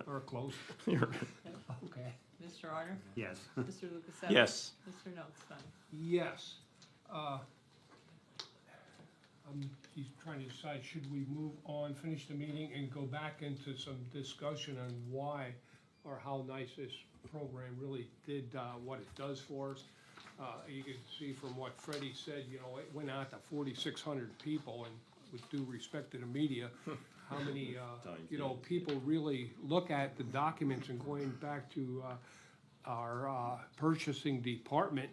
or close. Okay. Mr. Arner? Yes. Mr. Lukasevich? Yes. Mr. Notstein? Yes. he's trying to decide, should we move on, finish the meeting, and go back into some discussion on why or how nice this program really did what it does for us. You can see from what Freddie said, you know, it went out to 4,600 people, and with due respect to the media, how many, you know, people really look at the documents, and going back to our purchasing department,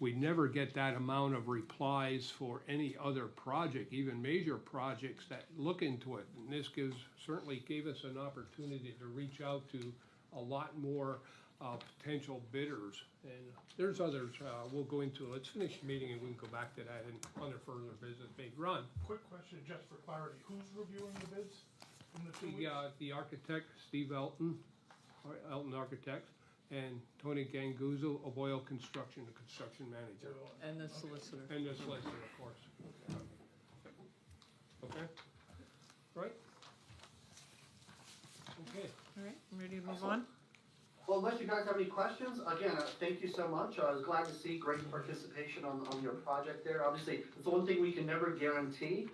we never get that amount of replies for any other project, even major projects that look into it. And this certainly gave us an opportunity to reach out to a lot more potential bidders. And there's others we'll go into. Let's finish the meeting and we can go back to that and under further business. Big Run. Quick question, just for clarity, who's reviewing the bids in the 2 weeks? The architect, Steve Elton, Elton Architects, and Tony Ganguzzo of Oil Construction, the construction manager. And the solicitor. And the solicitor, of course. Okay? Right? Okay. All right, ready to move on? Well, unless you guys have any questions, again, thank you so much. I was glad to see great participation on your project there. Obviously, it's the one thing we can never guarantee.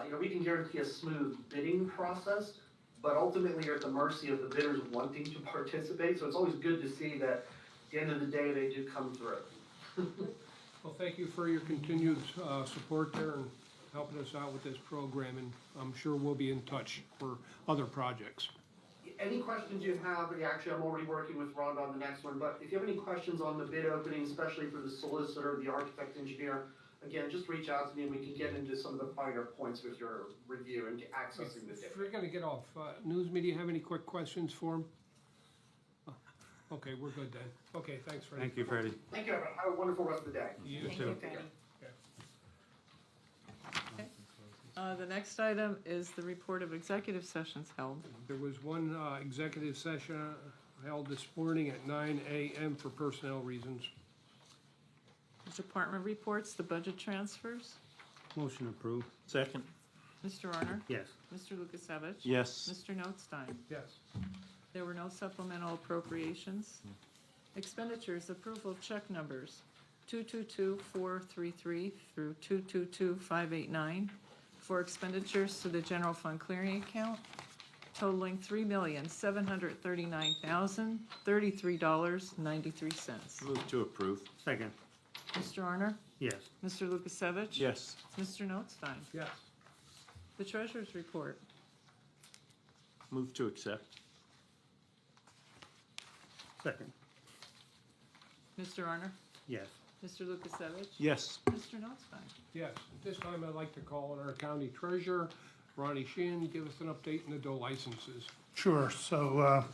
You know, we can guarantee a smooth bidding process, but ultimately you're at the mercy of the bidders wanting to participate. So it's always good to see that at the end of the day, they do come through. Well, thank you for your continued support there and helping us out with this program, and I'm sure we'll be in touch for other projects. Any questions you have, actually, I'm already working with Rhonda on the next one, but if you have any questions on the bid opening, especially for the solicitor, the architect, engineer, again, just reach out to me and we can get into some of the finer points with your review and accessing the data. If we're gonna get off, news media, have any quick questions for him? Okay, we're good then. Okay, thanks, Freddie. Thank you, Freddie. Thank you, everyone. Have a wonderful rest of the day. You Thank too. you, Freddie. The next item is the report of executive sessions held. There was one executive session held this morning at 9 a.m. for personnel reasons. Department reports, the budget transfers. Motion approved. Second? Mr. Arner? Yes. Mr. Lukasevich? Yes. Mr. Notstein? Yes. There were no supplemental appropriations. Expenditures, approval of check numbers 222-433 through 222-589 for expenditures to the general fund clearing account totaling $3,739,033.93. Move to approve. Second. Mr. Arner? Yes. Mr. Lukasevich? Yes. Mr. Notstein? Yes. The treasurer's report. Move to accept. Second. Mr. Arner? Yes. Mr. Lukasevich? Yes. Mr. Notstein? Yes. At this time, I'd like to call on our county treasurer, Ronnie Sheehan, give us an update on the doe licenses. Sure. So,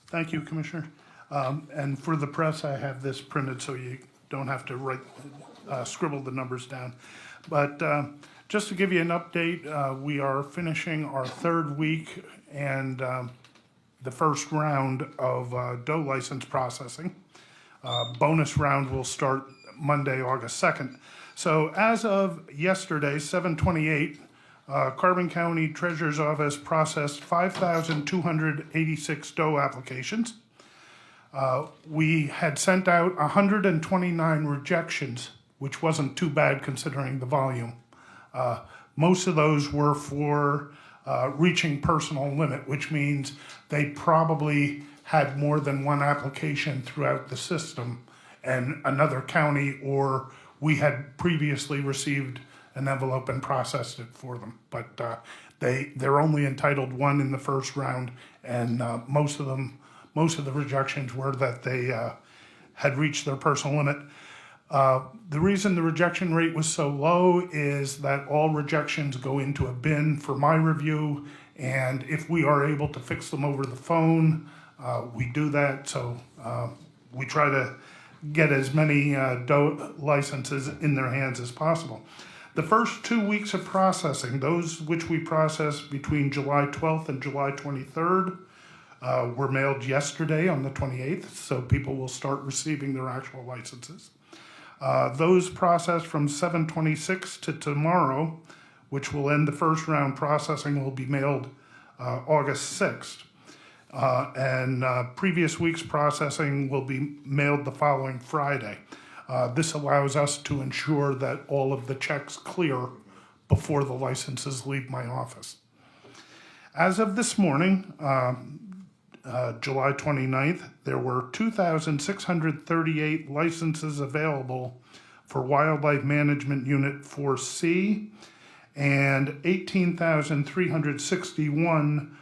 thank you, Commissioner. And for the press, I have this printed so you don't have to write, scribble the numbers down. But just to give you an update, we are finishing our third week and the first round of doe license processing. Bonus round will start Monday, August 2nd. So as of yesterday, 7/28, Carbon County Treasurer's Office processed 5,286 doe applications. We had sent out 129 rejections, which wasn't too bad considering the volume. Most of those were for reaching personal limit, which means they probably had more than one application throughout the system and another county, or we had previously received an envelope and processed it for them. But they're only entitled one in the first round, and most of the rejections were that they had reached their personal limit. The reason the rejection rate was so low is that all rejections go into a bin for my review, and if we are able to fix them over the phone, we do that. So we try to get as many doe licenses in their hands as possible. The first 2 weeks of processing, those which we processed between July 12th and July 23rd, were mailed yesterday on the 28th, so people will start receiving their actual licenses. Those processed from 7/26 to tomorrow, which will end the first round processing, will be mailed August 6th. And previous week's processing will be mailed the following Friday. This allows us to ensure that all of the checks clear before the licenses leave my office. As of this morning, July 29th, there were 2,638 licenses available for Wildlife Management Unit 4C and 18,361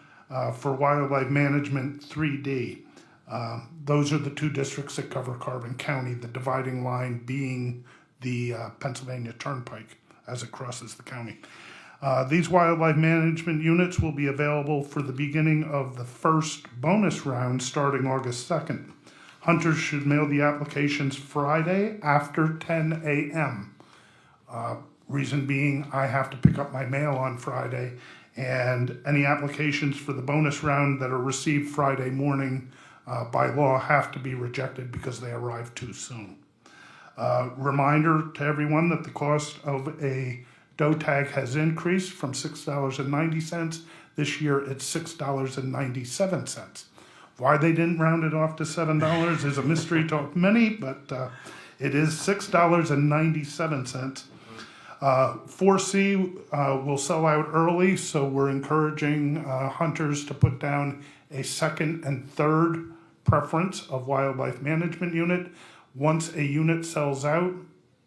for Wildlife Management 3D. Those are the two districts that cover Carbon County, the dividing line being the Pennsylvania Turnpike as it crosses the county. These wildlife management units will be available for the beginning of the first bonus round starting August 2nd. Hunters should mail the applications Friday after 10 a.m. Reason being, I have to pick up my mail on Friday, and any applications for the bonus round that are received Friday morning by law have to be rejected because they arrive too soon. Reminder to everyone that the cost of a doe tag has increased from $6.90. This year it's $6.97. Why they didn't round it off to $7 is a mystery to many, but it is $6.97. 4C will sell out early, so we're encouraging hunters to put down a second and third preference of wildlife management unit. Once a unit sells out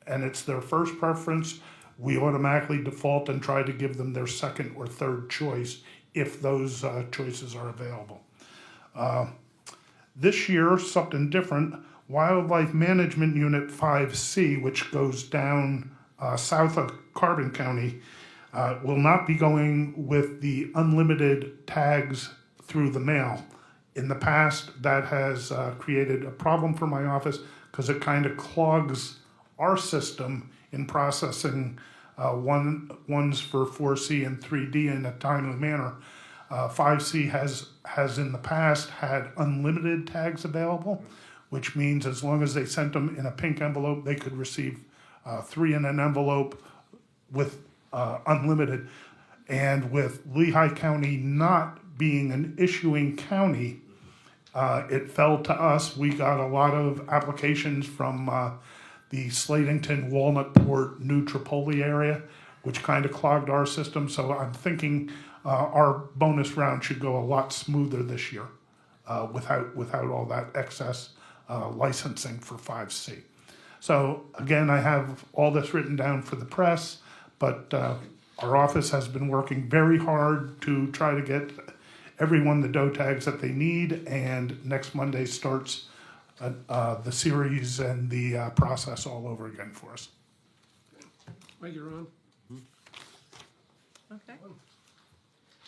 and it's their first preference, we automatically default and try to give them their second or third choice if those choices are available. This year, something different, Wildlife Management Unit 5C, which goes down south of Carbon County, will not be going with the unlimited tags through the mail. In the past, that has created a problem for my office because it kind of clogs our system in processing ones for 4C and 3D in a timely manner. 5C has in the past had unlimited tags available, which means as long as they sent them in a pink envelope, they could receive 3 in an envelope with unlimited. And with Lehigh County not being an issuing county, it fell to us. We got a lot of applications from the Slatington, Walnutport, New Tripoli area, which kind of clogged our system. So I'm thinking our bonus round should go a lot smoother this year without all that excess licensing for 5C. So again, I have all this written down for the press, but our office has been working very hard to try to get everyone the doe tags that they need, and next Monday starts the series and the process all over again for us. Thank you, Ron. Okay.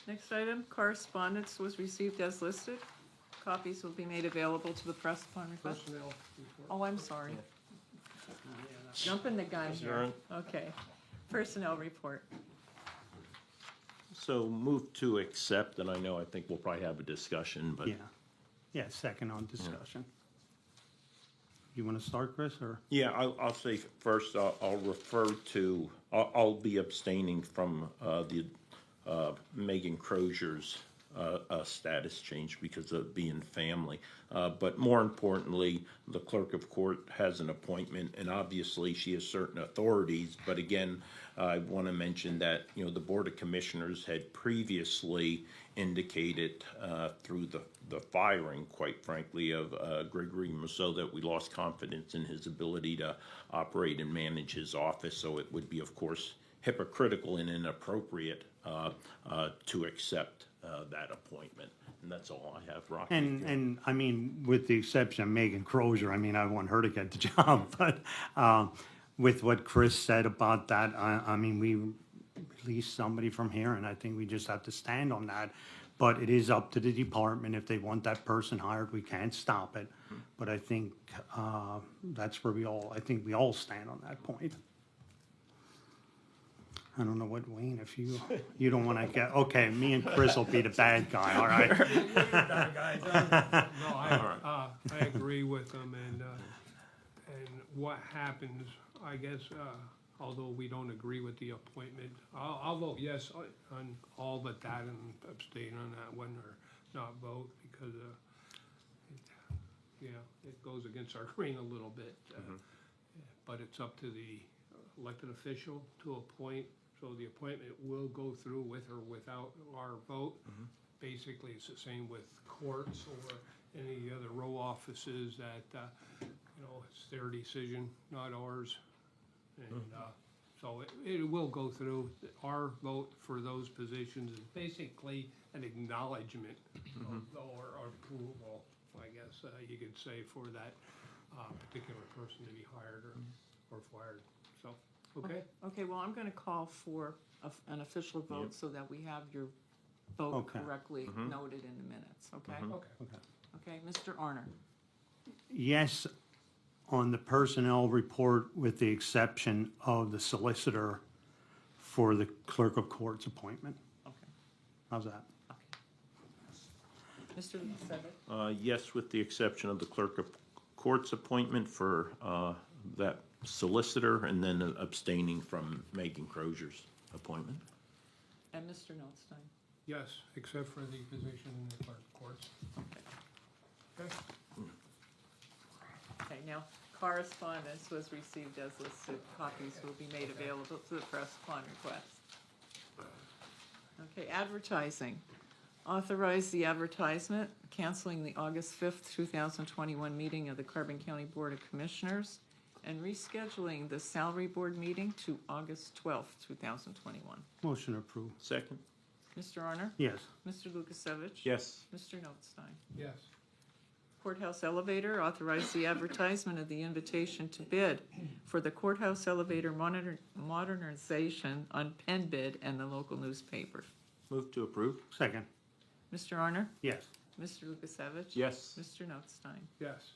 Next item, correspondence was received as listed. Copies will be made available to the press upon request. Personnel. Oh, I'm sorry. Jumping the gun here. Okay. Personnel report. So move to accept, and I think we'll probably have a discussion, but. Yeah, second on discussion. You want to start, Chris, or? Yeah, I'll say first, I'll refer to, I'll be abstaining from the Megan Crozier's status change because of being family. But more importantly, the clerk of court has an appointment, and obviously she has certain authorities. But again, I want to mention that, the Board of Commissioners had previously indicated through the firing, quite frankly, of Gregory Mousseau that we lost confidence in his ability to operate and manage his office. So it would be, of course, hypocritical and inappropriate to accept that appointment. And that's all I have, Rocky. And I mean, with the exception of Megan Crozier, I mean, I want her to get the job, but with what Chris said about that, I mean, we released somebody from here, and I think we just have to stand on that. But it is up to the department. If they want that person hired, we can't stop it. But I think that's where we all stand on that point. I don't know what, Wayne, if you don't want to get, okay, me and Chris will be the bad guy, all right? No, I agree with them, and what happens, I guess, although we don't agree with the appointment, I'll vote yes on all but that and abstain on that one, or not vote, because it goes against our grain a little bit. But it's up to the elected official to appoint So the appointment will go through with or without our vote. Basically, it's the same with courts or any other row offices that, it's their decision, not ours. And, so it will go through. Our vote for those positions is basically an acknowledgement or approval, I guess you could say, for that particular person to be hired or fired. So, okay? Okay, well, I'm gonna call for an official vote so that we have your vote Okay. correctly noted in the minutes, okay? Okay. Okay, Mr. Arner? Yes, on the personnel report with the exception of the solicitor for the clerk of court's appointment. Okay, How's that? okay. Mr. Lukasevich? Yes, with the exception of the clerk of court's appointment for that solicitor, and then abstaining from Megan Crozier's appointment. And Mr. Notstein? Yes, except for the position in the clerk of courts. Okay. Okay, now, correspondence was received as listed. Copies will be made available to the press upon request. Okay, advertising. Authorize the advertisement, canceling the August 5th, 2021 meeting of the Carbon County Board of Commissioners and rescheduling the Salary Board meeting to August 12th, 2021. Motion approved. Second? Mr. Arner? Yes. Mr. Lukasevich? Yes. Mr. Notstein? Yes. Courthouse elevator, authorize the advertisement of the invitation to bid for the courthouse elevator modernization on Penn Bid and the local newspaper. Move to approve? Second. Mr. Arner? Yes. Mr. Lukasevich? Yes. Mr. Notstein? Yes.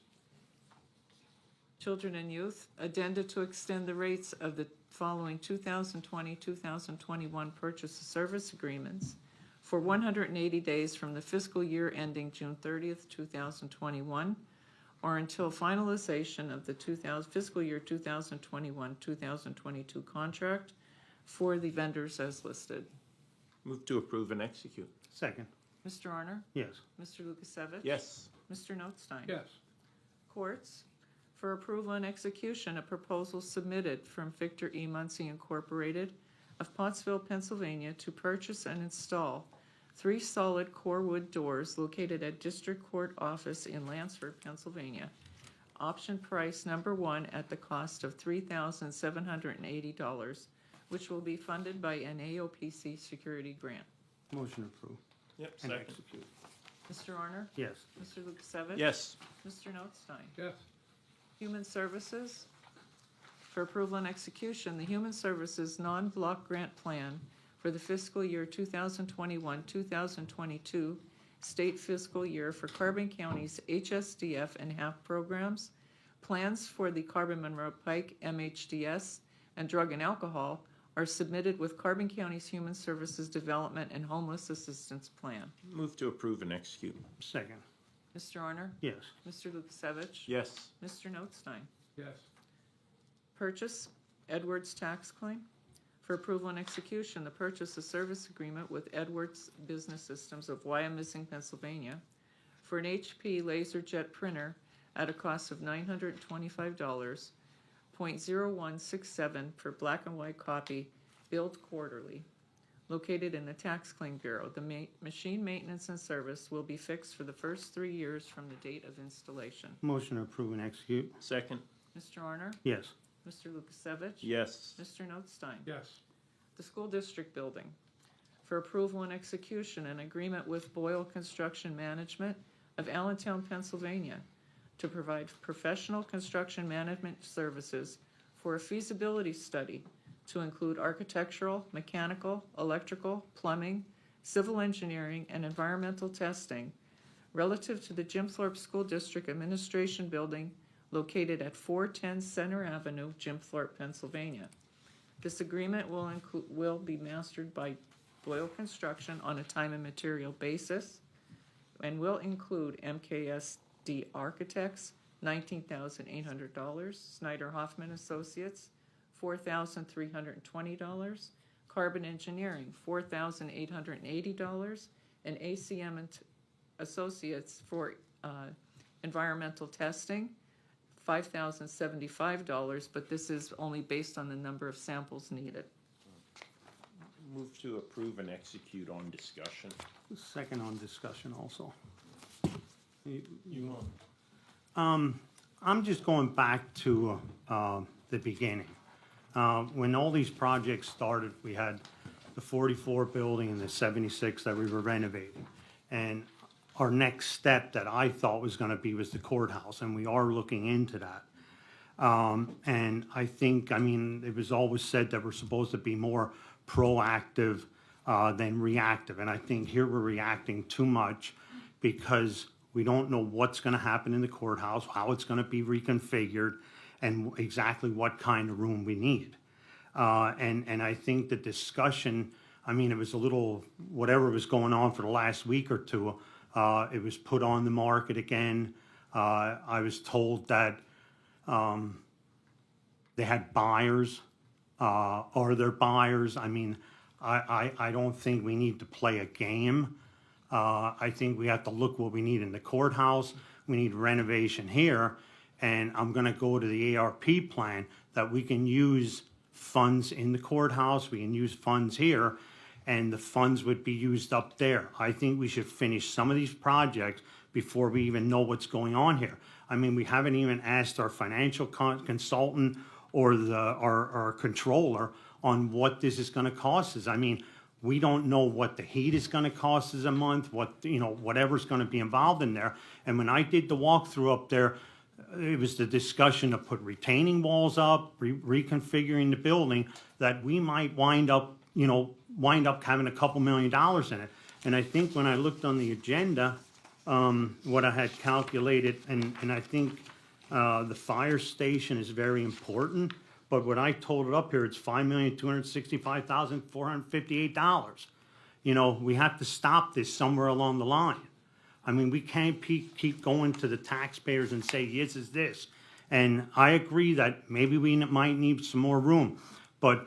Children and youth, addenda to extend the rates of the following 2020-2021 purchase of service agreements for 180 days from the fiscal year ending June 30th, 2021, or until finalization of the fiscal year 2021-2022 contract for the vendors as listed. Move to approve and execute? Second. Mr. Arner? Yes. Mr. Lukasevich? Yes. Mr. Notstein? Yes. Courts, for approval and execution, a proposal submitted from Victor E. Muncie Incorporated of Pottsville, Pennsylvania, to purchase and install 3 solid core wood doors located at District Court Office in Lansford, Pennsylvania. Option price number 1 at the cost of $3,780, which will be funded by an AOPC security grant. Motion approved. Yep, And second. execute. Mr. Arner? Yes. Mr. Lukasevich? Yes. Mr. Notstein? Yes. Human Services, for approval and execution, the Human Services non-block grant plan for the fiscal year 2021-2022 state fiscal year for Carbon County's HSDF and HAP programs, plans for the Carbon Monroe Pike MHDS and drug and alcohol are submitted with Carbon County's Human Services Development and Homeless Assistance Plan. Move to approve and execute? Second. Mr. Arner? Yes. Mr. Lukasevich? Yes. Mr. Notstein? Yes. Purchase, Edwards Tax Claim. For approval and execution, the purchase of service agreement with Edwards Business Systems of Wyomissing, Pennsylvania for an HP LaserJet printer at a cost of $925, .0167 per black and white copy, billed quarterly. Located in the Tax Claim Bureau, the machine maintenance and service will be fixed for the first 3 years from the date of installation. Motion approved and execute. Second? Mr. Arner? Yes. Mr. Lukasevich? Yes. Mr. Notstein? Yes. The School District Building. For approval and execution, an agreement with Boyle Construction Management of Allentown, Pennsylvania to provide professional construction management services for a feasibility study to include architectural, mechanical, electrical, plumbing, civil engineering, and environmental testing relative to the Jim Thorpe School District Administration Building located at 410 Center Avenue, Jim Thorpe, Pennsylvania. This agreement will be mastered by Boyle Construction on a time and material basis and will include MKSD Architects, $19,800, Snyder Hoffman Associates, $4,320, Carbon Engineering, $4,880, and ACM Associates for environmental testing, $5,075, but this is only based on the number of samples needed. Move to approve and execute on discussion. Second on discussion also. I'm just going back to the beginning. When all these projects started, we had the 44 building and the 76 that we were renovating. And our next step that I thought was gonna be was the courthouse, and we are looking into that. And I think, I mean, it was always said that we're supposed to be more proactive than reactive. And I think here we're reacting too much because we don't know what's gonna happen in the courthouse, how it's gonna be reconfigured, and exactly what kind of room we need. And I think the discussion, I mean, it was a little, whatever was going on for the last week or two, it was put on the market again. I was told that they had buyers. Are there buyers? I mean, I don't think we need to play a game. I think we have to look what we need in the courthouse. We need renovation here. And I'm gonna go to the ARP plan that we can use funds in the courthouse, we can use funds here, and the funds would be used up there. I think we should finish some of these projects before we even know what's going on here. I mean, we haven't even asked our financial consultant or our controller on what this is gonna cost us. I mean, we don't know what the heat is gonna cost us a month, what, you know, whatever's gonna be involved in there. And when I did the walkthrough up there, it was the discussion to put retaining walls up, reconfiguring the building, that we might wind up having a couple $1 million in it. And I think when I looked on the agenda, what I had calculated, and I think the fire station is very important, but when I totaled up here, it's $5,265,458. You know, we have to stop this somewhere along the line. I mean, we can't keep going to the taxpayers and say, this is this. And I agree that maybe we might need some more room. But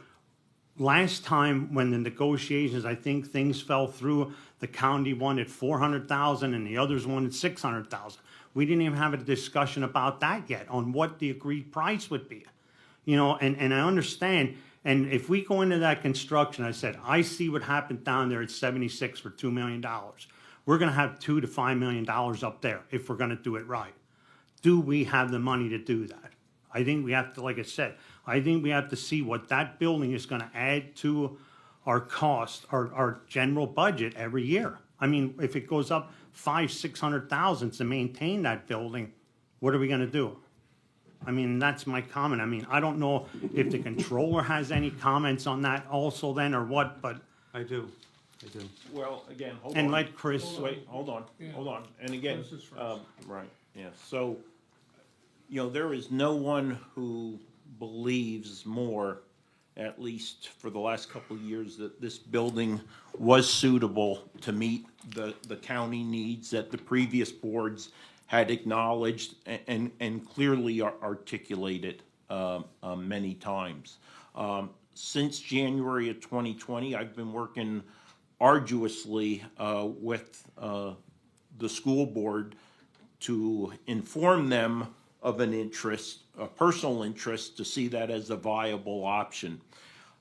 last time when the negotiations, I think things fell through, the county wanted $400,000 and the others wanted $600,000. We didn't even have a discussion about that yet on what the agreed price would be. You know, and I understand, and if we go into that construction, I said, I see what happened down there at 76 for $2 million. We're gonna have $2 to $5 million up there if we're gonna do it right. Do we have the money to do that? I think we have to, like I said, I think we have to see what that building is gonna add to our cost, our general budget every year. I mean, if it goes up $500,000-600,000 to maintain that building, what are we gonna do? I mean, that's my comment. I mean, I don't know if the controller has any comments on that also then or what, but. I do. Well, again, hold on. And let Chris. Wait, hold on. And again, Chris is first. right, yeah, so, you know, there is no one who believes more, at least for the last couple of years, that this building was suitable to meet the county needs that the previous boards had acknowledged and clearly articulated many times. Since January of 2020, I've been working arduously with the school board to inform them of an interest, a personal interest, to see that as a viable option.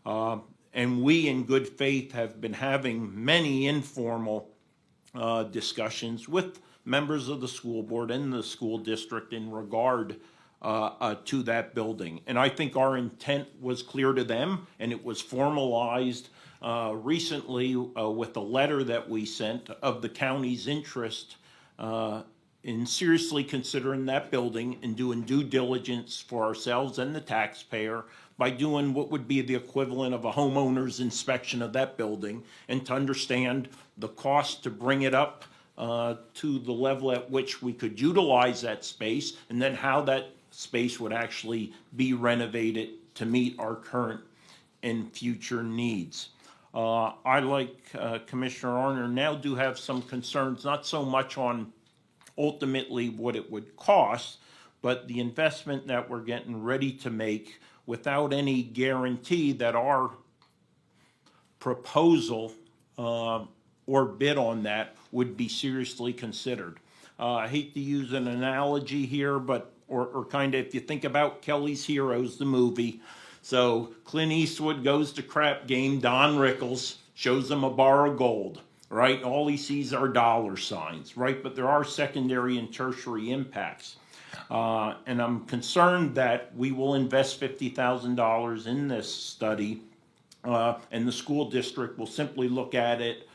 And we, in good faith, have been having many informal discussions with members of the school board and the school district in regard to that building. And I think our intent was clear to them, and it was formalized recently with a letter that we sent of the county's interest in seriously considering that building and doing due diligence for ourselves and the taxpayer by doing what would be the equivalent of a homeowner's inspection of that building, and to understand the cost to bring it up to the level at which we could utilize that space, and then how that space would actually be renovated to meet our current and future needs. I, like Commissioner Arner, now do have some concerns, not so much on ultimately what it would cost, but the investment that we're getting ready to make without any guarantee that our proposal or bid on that would be seriously considered. I hate to use an analogy here, but or kind of if you think about Kelly's Heroes, the movie, So Clint Eastwood goes to crap game, Don Rickles shows him a bar of gold, right? All he sees are dollar signs, right? But there are secondary and tertiary impacts. And I'm concerned that we will invest $50,000 in this study, and the school district will simply look at it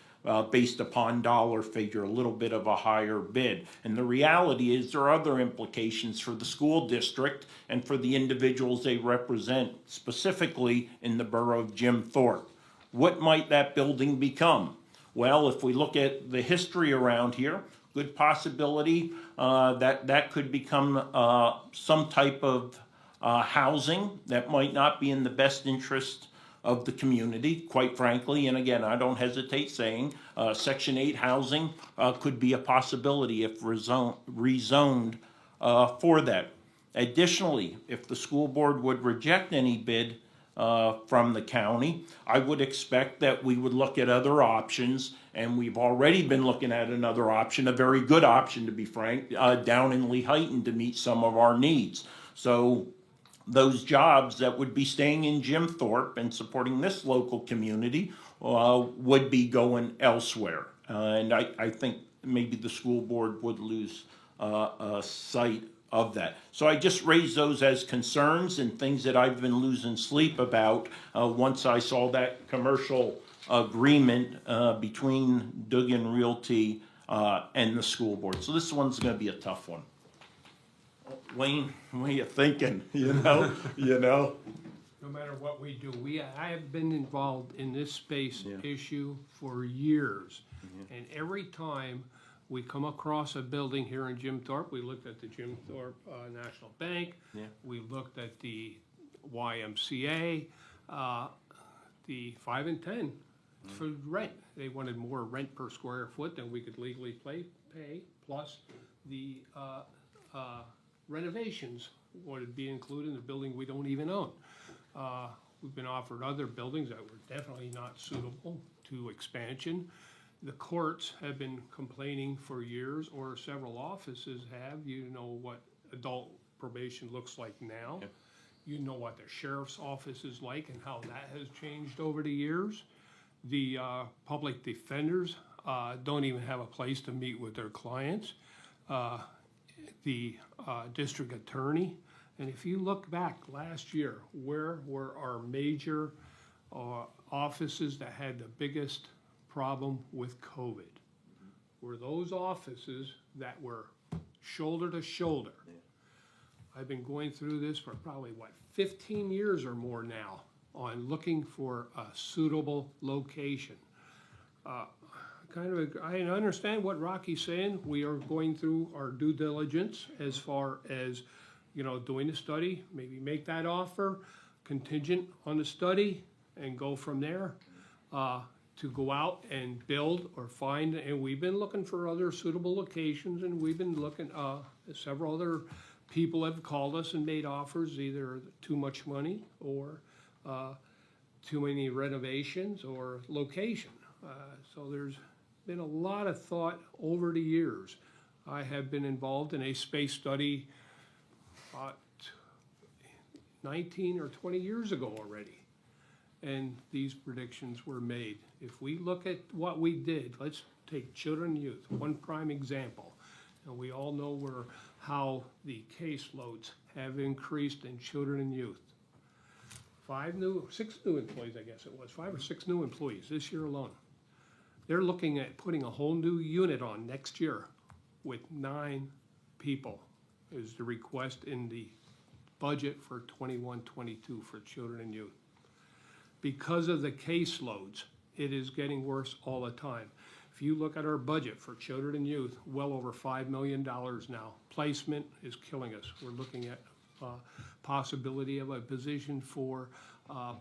based upon dollar figure, a little bit of a higher bid. And the reality is there are other implications for the school district and for the individuals they represent, specifically in the borough of Jim Thorpe. What might that building become? Well, if we look at the history around here, good possibility that could become some type of housing that might not be in the best interest of the community, quite frankly. And again, I don't hesitate saying Section 8 housing could be a possibility if rezoned for that. Additionally, if the school board would reject any bid from the county, I would expect that we would look at other options, and we've already been looking at another option, a very good option to be frank, down in Lehighton to meet some of our needs. So those jobs that would be staying in Jim Thorpe and supporting this local community would be going elsewhere. And I think maybe the school board would lose sight of that. So I just raised those as concerns and things that I've been losing sleep about once I saw that commercial agreement between Dugan Realty and the school board. So this one's going to be a tough one. Wayne, what are you thinking? You know? No matter what we do, I have been involved in this space issue for years. And every time we come across a building here in Jim Thorpe, we looked at the Jim Thorpe National Bank, we looked at the YMCA, the 5 and 10 for rent. They wanted more rent per square foot than we could legally pay, plus the renovations would be included in the building we don't even own. We've been offered other buildings that were definitely not suitable to expansion. The courts have been complaining for years, or several offices have. You know what adult probation looks like now. You know what the sheriff's office is like and how that has changed over the years. The public defenders don't even have a place to meet with their clients. The district attorney. And if you look back last year, where were our major offices that had the biggest problem with COVID? Were those offices that were shoulder to shoulder. I've been going through this for probably, 15 years or more now on looking for a suitable location. I understand what Rocky's saying. We are going through our due diligence as far as, doing the study, maybe make that offer contingent on the study and go from there. To go out and build or find, and we've been looking for other suitable locations, and we've been looking, several other people have called us and made offers, either too much money or too many renovations or location. So there's been a lot of thought over the years. I have been involved in a space study 19 or 20 years ago already, and these predictions were made. If we look at what we did, let's take children and youth, one prime example. And we all know how the caseloads have increased in children and youth. 6 new employees, I guess it was, 5 or 6 new employees this year alone. They're looking at putting a whole new unit on next year with 9 people is the request in the budget for 21-22 for children and youth. Because of the caseloads, it is getting worse all the time. If you look at our budget for children and youth, well over $5 million now. Placement is killing us. We're looking at possibility of a position for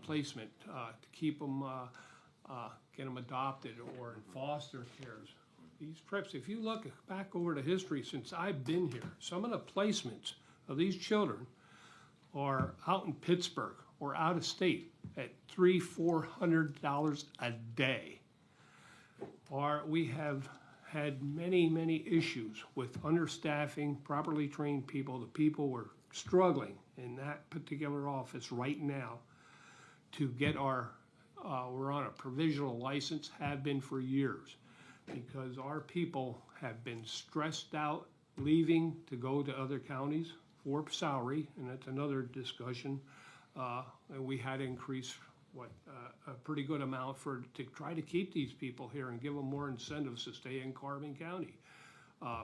placement to keep them, get them adopted or in foster cares. These trips, if you look back over the history since I've been here, some of the placements of these children are out in Pittsburgh or out of state at $300-400 a day. We have had many issues with understaffing, properly trained people. The people were struggling in that particular office right now to get we're on a provisional license, have been for years, because our people have been stressed out leaving to go to other counties for salary, and that's another discussion. And we had to increase a pretty good amount to try to keep these people here and give them more incentives to stay in Carbon County.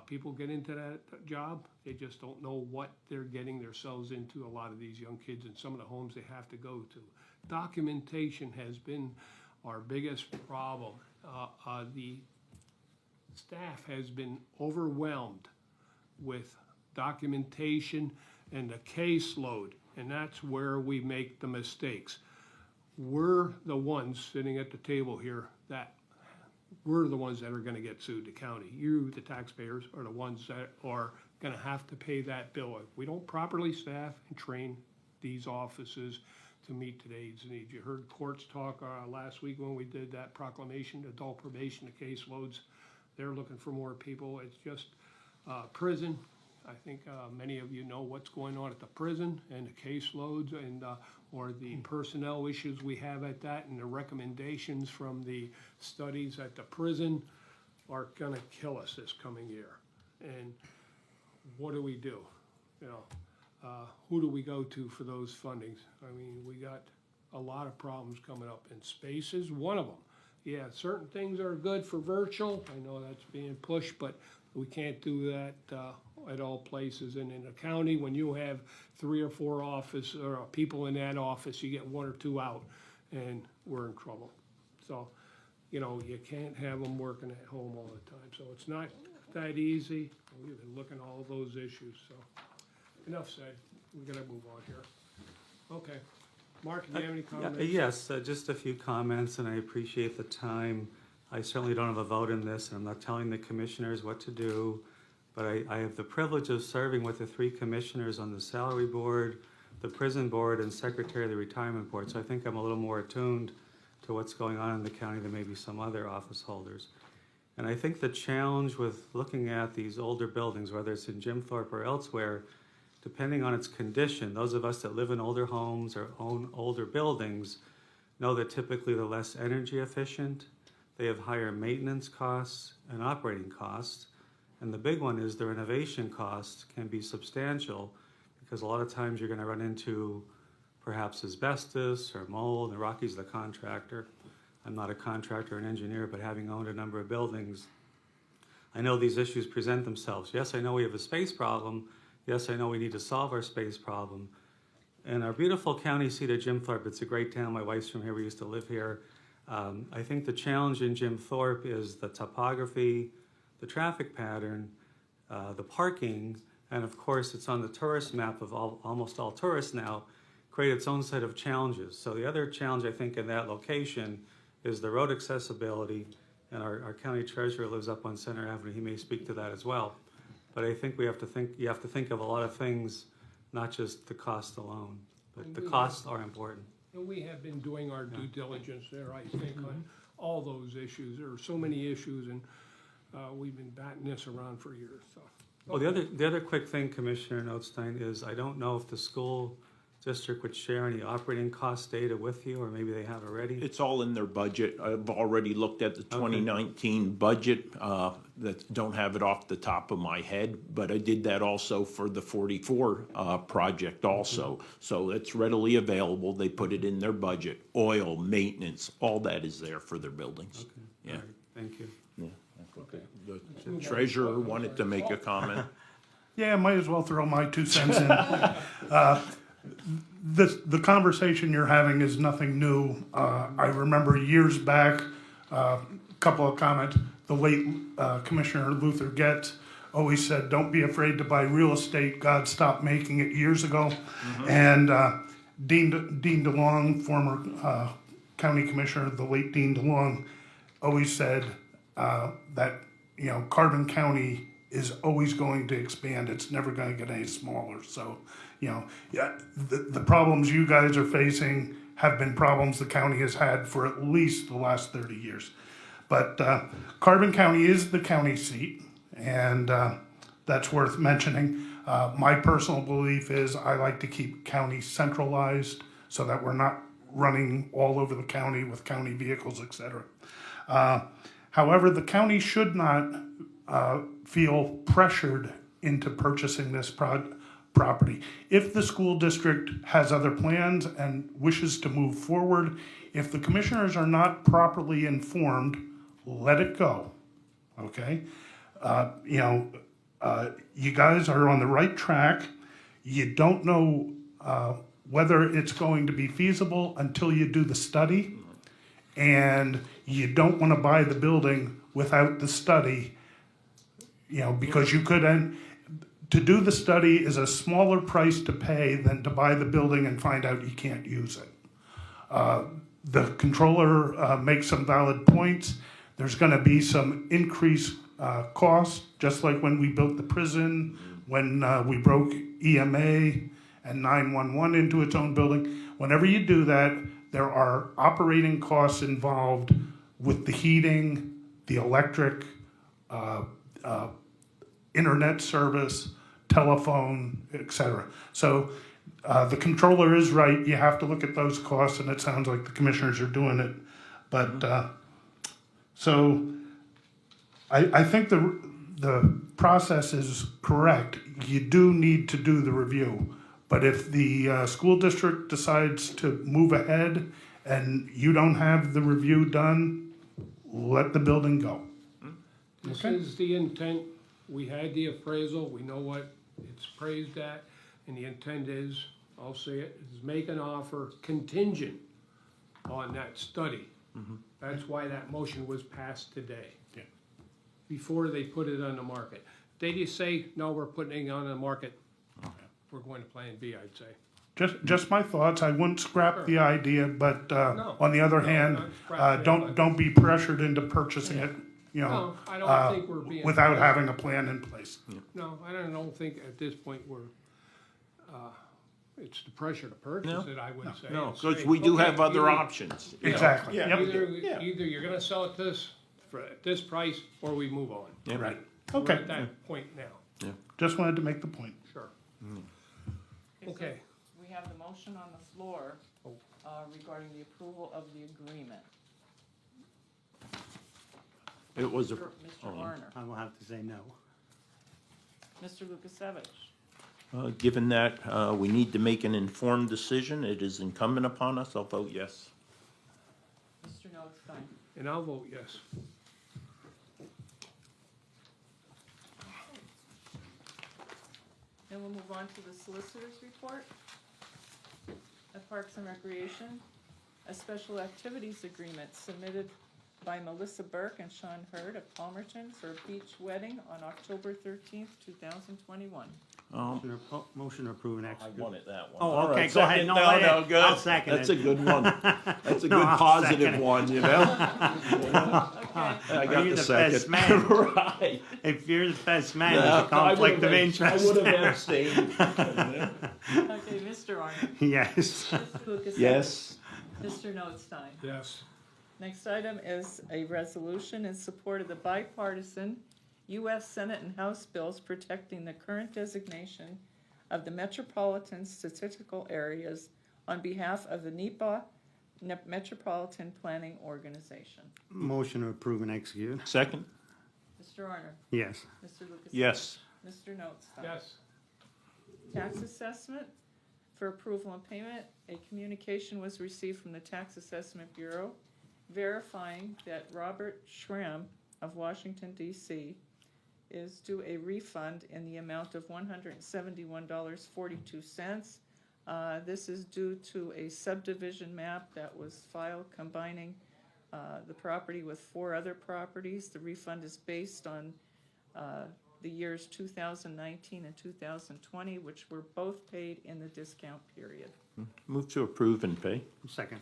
People get into that job, they just don't know what they're getting themselves into, a lot of these young kids in some of the homes they have to go to. Documentation has been our biggest problem. The staff has been overwhelmed with documentation and the caseload, and that's where we make the mistakes. We're the ones sitting at the table here we're the ones that are gonna get sued, the county. You, the taxpayers, are the ones that are gonna have to pay that bill. If we don't properly staff and train these offices to meet today's needs. You heard courts talk last week when we did that proclamation, adult probation, the caseloads. They're looking for more people. It's just prison. I think many of you know what's going on at the prison and the caseloads and or the personnel issues we have at that, and the recommendations from the studies at the prison are gonna kill us this coming year. And what do we do? You know, who do we go to for those fundings? I mean, we got a lot of problems coming up, and space is one of them. Yeah, certain things are good for virtual. I know that's being pushed, but we can't do that at all places. And in a county, when you have 3 or 4 office or people in that office, you get 1 or 2 out, and we're in trouble. So, you know, you can't have them working at home all the time. So it's not that easy. We've been looking at all those issues. So enough said. We're gonna move on here. Okay. Mark, do you have any comments? Yes, just a few comments, and I appreciate the time. I certainly don't have a vote in this, and I'm not telling the commissioners what to do, but I have the privilege of serving with the 3 commissioners on the salary board, the prison board, and secretary of the retirement board, so I think I'm a little more attuned to what's going on in the county than maybe some other office holders. And I think the challenge with looking at these older buildings, whether it's in Jim Thorpe or elsewhere, depending on its condition, those of us that live in older homes or own older buildings know that typically they're less energy efficient, they have higher maintenance costs and operating costs, and the big one is the renovation costs can be substantial, because a lot of times you're gonna run into perhaps asbestos or mold, and Rocky's the contractor. I'm not a contractor or an engineer, but having owned a number of buildings, I know these issues present themselves. Yes, I know we have a space problem. Yes, I know we need to solve our space problem. And our beautiful county seat of Jim Thorpe, it's a great town. My wife's from here. We used to live here. I think the challenge in Jim Thorpe is the topography, the traffic pattern, the parking, and of course it's on the tourist map of almost all tourists now, create its own set of challenges. So the other challenge I think in that location is the road accessibility, and our county treasurer lives up on Center Avenue. He may speak to that as well. But I think you have to think of a lot of things, not just the cost alone, but the costs are important. And we have been doing our due diligence there, I think, on all those issues. There are so many issues, and we've been batting this around for years, so. Well, the other quick thing, Commissioner Notstein, is I don't know if the school district would share any operating cost data with you, or maybe they have already. It's all in their budget. I've already looked at the 2019 budget. That don't have it off the top of my head, but I did that also for the 44 project also. So it's readily available. They put it in their budget. Oil, maintenance, all that is there for their buildings. Okay. Yeah. All right. Thank you. Yeah. Okay. The treasurer wanted to make a comment. Yeah, might as well throw my 2 cents in. The conversation you're having is nothing new. I remember years back, a couple of comments. The late Commissioner Luther Getz always said, "Don't be afraid to buy real estate. God stopped making it years ago." And Dean DeLong, former county commissioner, the late Dean DeLong, always said that Carbon County is always going to expand. It's never going to get any smaller. So, the problems you guys are facing have been problems the county has had for at least the last 30 years. But Carbon County is the county seat, and that's worth mentioning. My personal belief is I like to keep county centralized so that we're not running all over the county with county vehicles, et cetera. However, the county should not feel pressured into purchasing this property. If the school district has other plans and wishes to move forward, if the commissioners are not properly informed, let it go, okay? You guys are on the right track. You don't know whether it's going to be feasible until you do the study. And you don't want to buy the building without the study, because you could end, to do the study is a smaller price to pay than to buy the building and find out you can't use it. The controller makes some valid points. There's going to be some increased costs, just like when we built the prison, when we broke EMA and 911 into its own building. Whenever you do that, there are operating costs involved with the heating, the electric, internet service, telephone, etc. So the controller is right. You have to look at those costs, and it sounds like the commissioners are doing it. But so I think the process is correct. You do need to do the review. But if the school district decides to move ahead and you don't have the review done, let the building go. This is the intent. We had the appraisal. We know what it's appraised at. And the intent is, I'll say it, is make an offer contingent on that study. That's why that motion was passed today. Yeah. Before they put it on the market. They just say, no, we're putting it on the market. We're going to plan B, I'd say. Just my thoughts. I wouldn't scrap the idea, but No. on the other No, hand, not scrap it, but- don't be pressured into purchasing it, No, I don't think we're being without pressured. having a plan in place. No, I don't think at this point we're, it's the pressure to purchase No. it, I would say. No, It's because say, we do okay, have other either- options. Exactly. Yeah. Yep. Either you're gonna sell it at this price, or we move on. Yeah. Right. We're Okay. at that point now. Just wanted to make the point. Sure. so Okay. We have the motion on the floor regarding the approval of the agreement. It was a, Mr. Arner, I will have to say no. Mr. Lukasevich, given that we need to make an informed decision, it is incumbent upon us, I'll vote yes. Mr. Notstein. And I'll vote yes. Then we'll move on to the solicitor's report. At Parks and Recreation, a special activities agreement submitted by Melissa Burke and Sean Hurd of Palmerton for a beach wedding on October 13th, 2021. Motion to approve an I execute. wanted that one. Oh, All okay, right, go ahead. second. No, No, good. I'll second That's it. a good one. That's a No, good I'll positive second it. one, Okay. I Are got you the the best second. man? Right. If you're the best man, Yeah, there's a conflict of I interest. would have abstained. Okay, Mr. Arner. Yes. Mr. Lukasevich. Yes. Mr. Notstein. Yes. Next item is a resolution in support of the bipartisan U.S. Senate and House bills protecting the current designation of the metropolitan statistical areas on behalf of the NEPA Metropolitan Planning Organization. Motion to approve and execute. Second? Mr. Arner. Yes. Mr. Lukasevich. Yes. Mr. Notstein. Yes. Tax assessment for approval and payment. A communication was received from the Tax Assessment Bureau verifying that Robert Schramm of Washington, D.C. is due a refund in the amount of $171.42. This is due to a subdivision map that was filed combining the property with 4 other properties. The refund is based on the years 2019 and 2020, which were both paid in the discount period. Move to approve and pay. Second.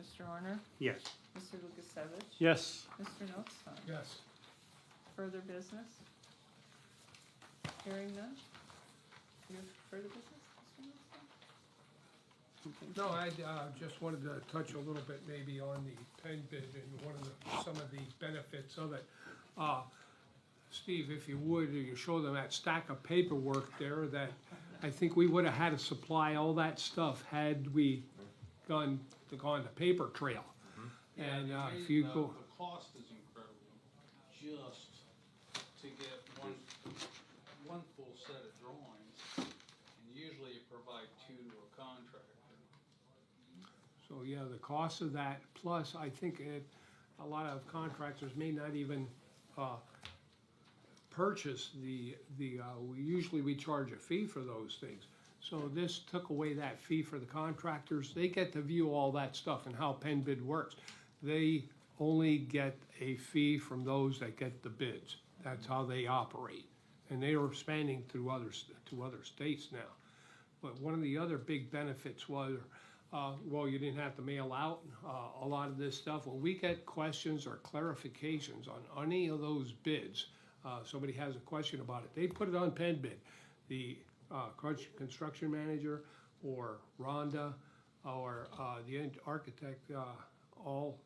Mr. Arner? Yes. Mr. Lukasevich? Yes. Mr. Notstein? Yes. Further business? Hearing none? You have further business, Mr. Notstein? No, I just wanted to touch a little bit maybe on the pen bid and some of the benefits of it. Steve, if you would, you show them that stack of paperwork there that I think we would have had to supply all that stuff had we gone on the paper trail. And if you go, The cost is incredible, just to get one full set of drawings, and usually you provide 2 to a contractor. so yeah, the cost of that, plus I think a lot of contractors may not even purchase usually we charge a fee for those things. So this took away that fee for the contractors. They get to view all that stuff and how pen bid works. They only get a fee from those that get the bids. That's how they operate. And they are expanding to other states now. But one of the other big benefits was, well, you didn't have to mail out a lot of this stuff. When we get questions or clarifications on any of those bids, somebody has a question about it, they put it on pen bid. The construction manager or Rhonda or the architect, all,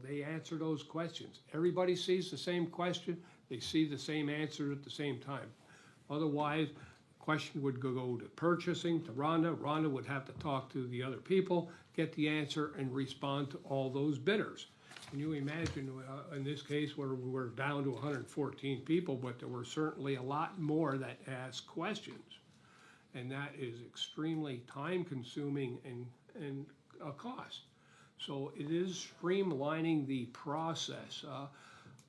they answer those questions. Everybody sees the same question, they see the same answer at the same time. Otherwise, question would go to purchasing, to Rhonda. Rhonda would have to talk to the other people, get the answer, and respond to all those bidders. Can you imagine, in this case, where we're down to 114 people, but there were certainly a lot more that asked questions. And that is extremely time-consuming and a cost. So it is streamlining the process.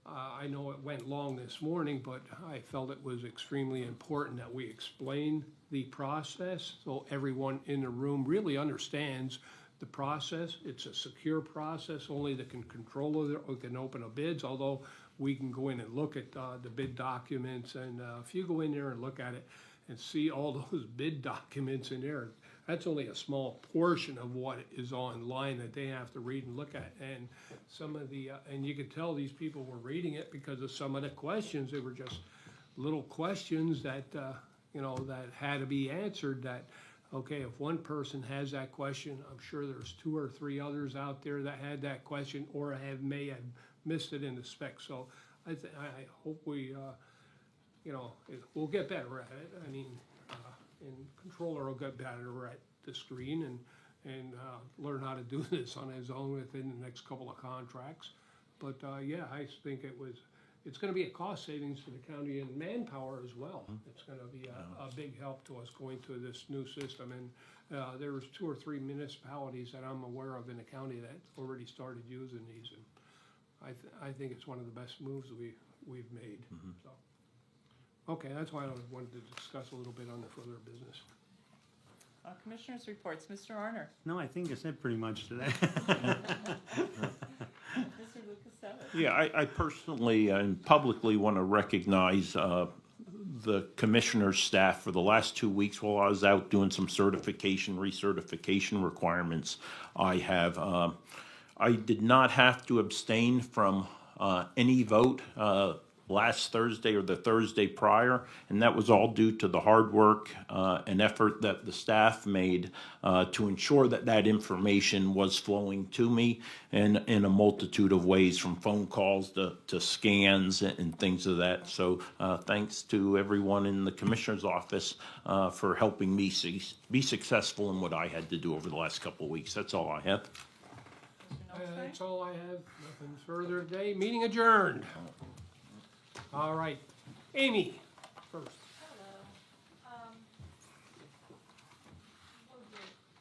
I know it went long this morning, but I felt it was extremely important that we explain the process so everyone in the room really understands the process. It's a secure process. Only the controller can open a bids, although we can go in and look at the bid documents. And if you go in there and look at it and see all those bid documents in there, that's only a small portion of what is online that they have to read and look at. And some of the, and you could tell these people were reading it because of some of the questions. They were just little questions that, that had to be answered that, okay, if one person has that question, I'm sure there's 2 or 3 others out there that had that question or may have missed it in the spec. So I hope we, we'll get better at it. I mean, and controller will get better at the screen and learn how to do this on his own within the next couple of contracts. But yeah, I think it's going to be a cost savings to the county and manpower as well. It's going to be a big help to us going to this new system. And there's 2 or 3 municipalities that I'm aware of in the county that already started using these. And I think it's one of the best moves we've made. So. Okay, that's why I wanted to discuss a little bit on the further business. Commissioners' reports, Mr. Arner. No, I think I said pretty much today. Mr. Lucaselli. Yeah, I personally and publicly want to recognize the commissioner's staff for the last 2 weeks while I was out doing some recertification requirements. I did not have to abstain from any vote last Thursday or the Thursday prior, and that was all due to the hard work and effort that the staff made to ensure that information was flowing to me in a multitude of ways, from phone calls to scans and things of that. So thanks to everyone in the Commissioner's office for helping me be successful in what I had to do over the last couple of weeks. That's all I have. That's all I have. Nothing further today. Meeting adjourned. All right, Amy, first. Hello.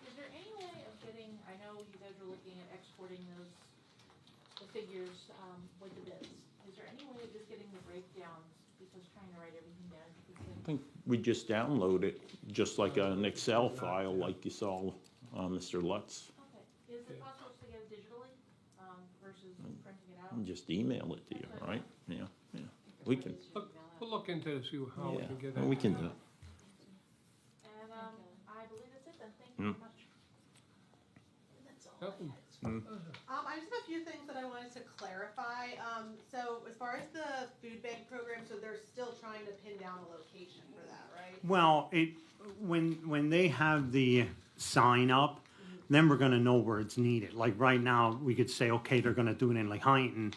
Is there any way of getting, I know you guys are looking at exporting the figures with the bids. Is there any way of just getting the breakdowns, because trying to write everything down? I think we just download it, just like an Excel file like you saw Mr. Lutz. Okay. Is it possible to get it digitally versus printing it out? Just email it to you, right? Yeah. We can. We'll look into it, see how we can get that. We can do it. And I believe that's it then. Thank you very much. And that's all I had. I just have a few things that I wanted to clarify. So as far as the food bank program, so they're still trying to pin down a location for that, right? Well, when they have the sign up, then we're going to know where it's needed. Like right now, we could say, okay, they're going to do it in Huntington,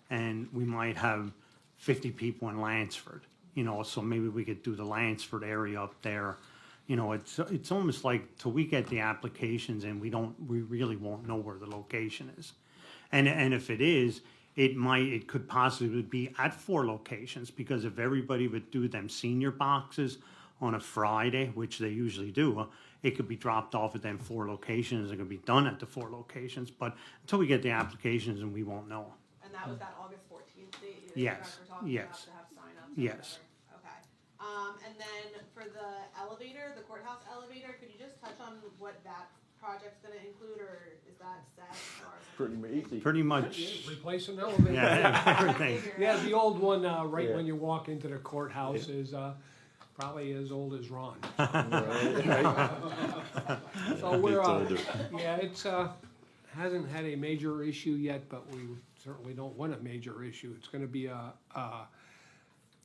and we might have 50 people in Lansford, so maybe we could do the Lansford area up there, You know, it's almost like till we get the applications and we really won't know where the location is. And if it is, it could possibly be at 4 locations, because if everybody would do them senior boxes on a Friday, which they usually do, it could be dropped off at them 4 locations. It could be done at the 4 locations, but until we get the applications, and we won't know. And that was that August 14th date that Yes, you guys were talking about yes. to have sign-ups or Yes. whatever? Okay. And then for the elevator, the courthouse elevator, could you just touch on what that project's gonna include, or is that set as far as? Pretty much. Replace an elevator. Yeah, everything. Yeah, the old one, right when you walk into the courthouse is, probably as old as Ron. So we're, yeah, it's, hasn't had a major issue yet, but we certainly don't want a major issue. It's gonna be a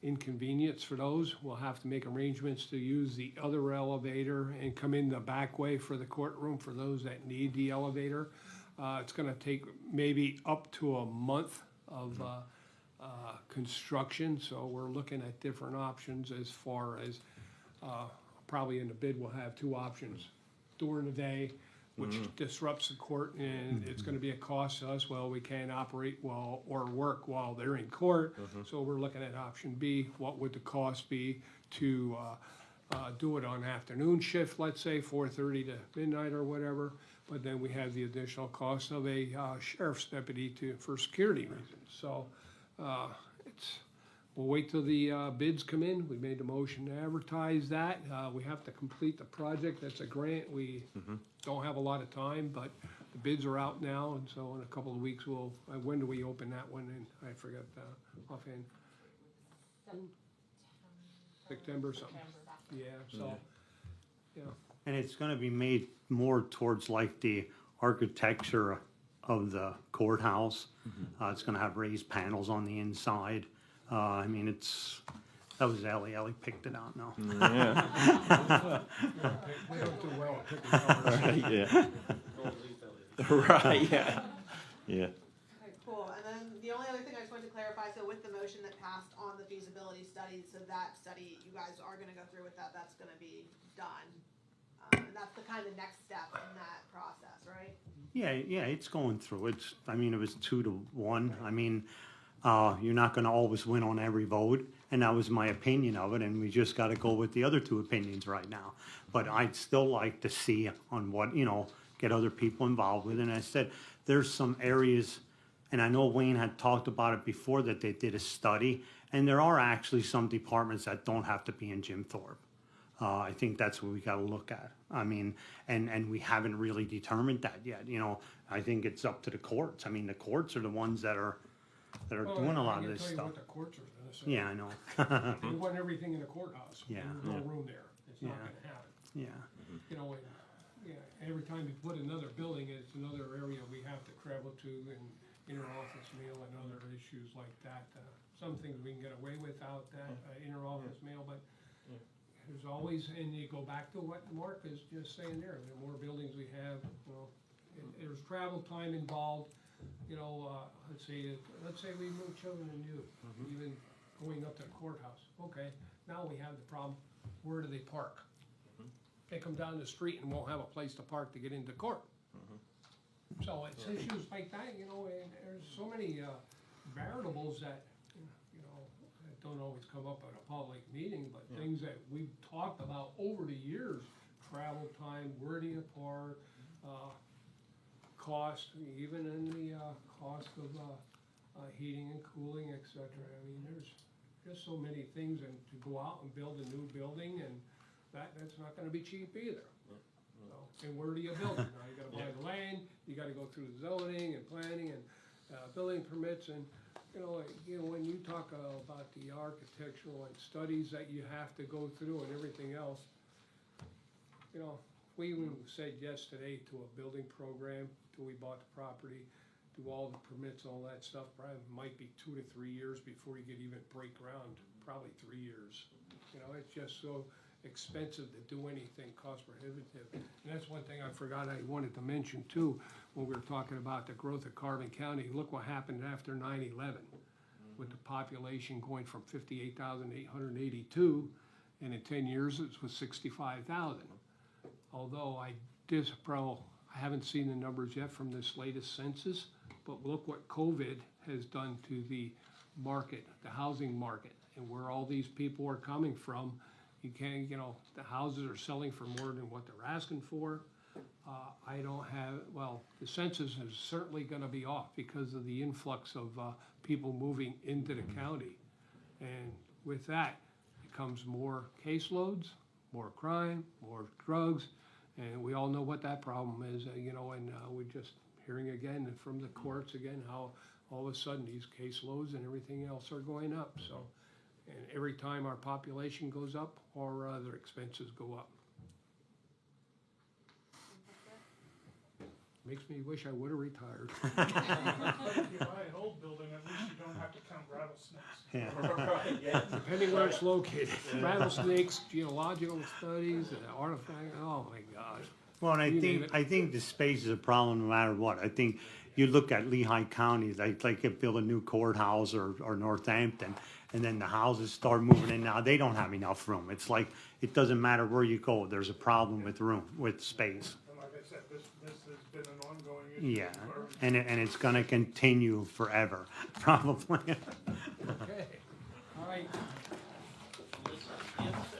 inconvenience for those. We'll have to make arrangements to use the other elevator and come in the back way for the courtroom for those that need the elevator. It's gonna take maybe up to a month of, construction, so we're looking at different options as far as, probably in the bid, we'll have 2 options. During the day, which disrupts the court, and it's gonna be a cost to us. Well, we can't operate well or work while they're in court, so we're looking at option B. What would the cost be to, do it on afternoon shift, let's say 4:30 to midnight or whatever, but then we have the additional cost of a, sheriff's deputy for security reasons. So, we'll wait till the bids come in. We made the motion to advertise that. We have to complete the project. That's a grant. We don't have a lot of time, but the bids are out now, and so in a couple of weeks when do we open that one? And I forgot offhand. September something. Yeah, so, yeah. And it's gonna be made more towards like the architecture of the courthouse. It's gonna have raised panels on the inside. I mean, that was Ellie. Ellie picked it out now. Yeah. We don't do well at picking colors. Right, yeah. Right, yeah. Yeah. Okay, cool. And then the only other thing I just wanted to clarify, so with the motion that passed on the feasibility study, so that study, you guys are gonna go through with that, that's gonna be done. And that's the kind of next step in that process, right? Yeah, it's going through. I mean, it was 2 to 1. I mean, you're not gonna always win on every vote, and that was my opinion of it, and we just gotta go with the other 2 opinions right now. But I'd still like to see on what, get other people involved with. And I said, there's some areas, and I know Wayne had talked about it before, that they did a study, and there are actually some departments that don't have to be in Jim Thorpe. I think that's what we gotta look at. I mean, and we haven't really determined that yet, I think it's up to the courts. I mean, the courts are the ones that are doing a lot of this I can tell you stuff. what the courts are gonna say. Yeah, I know. They want everything in the courthouse. Yeah. There's no room there. It's not gonna happen. Yeah. Every time you put another building, it's another area we have to travel to, and inter-office mail and other issues like that. Some things we can get away without that, inter-office mail, but there's always, and you go back to what Mark is just saying there, the more buildings we have, there's travel time involved. Let's say we move children and youth, even going up to the courthouse. Okay, now we have the problem, where do they park? They come down the street and won't have a place to park to get into court. So it's issues like that, and there's so many variables that, that don't always come up at a public meeting, but things that we've talked about over the years, travel time, where do you park, cost, even in the cost of heating and cooling, et cetera. I mean, there's just so many things, and to go out and build a new building, and that's not gonna be cheap either. And where do you build it? Now, you gotta buy the land, you gotta go through the zoning and planning and building permits, and when you talk about the architectural and studies that you have to go through and everything else, we even said yes today to a building program till we bought the property, do all the permits, all that stuff. Probably might be 2 to 3 years before you could even break ground. Probably 3 years. It's just so expensive to do anything, cost prohibitive. And that's one thing I forgot I wanted to mention too, when we were talking about the growth of Carbon County. Look what happened after 9/11, with the population going from 58,882, and in 10 years it was 65,000. Although I haven't seen the numbers yet from this latest census, but look what COVID has done to the market, the housing market, and where all these people are coming from. You can't, the houses are selling for more than what they're asking for. The census is certainly gonna be off because of the influx of people moving into the county. And with that, it comes more caseloads, more crime, more drugs, and we all know what that problem is, and we're just hearing again from the courts again how all of a sudden these caseloads and everything else are going up, so. And every time our population goes up, our other expenses go up. Makes me wish I would've retired. If you buy an old building, at least you don't have to count rattlesnakes. Depending where it's located, rattlesnakes, geological studies, artifact, oh my God. Well, and You name I think the space is a problem no matter what. I think you look at Lehigh County, like if build a new courthouse or Northampton, and then the houses start moving in now, they don't have enough room. It's like, it doesn't matter where you go, there's a problem with room, with space. And like I said, this has been an ongoing issue. Yeah, and it's gonna continue forever, probably. Okay, all right. If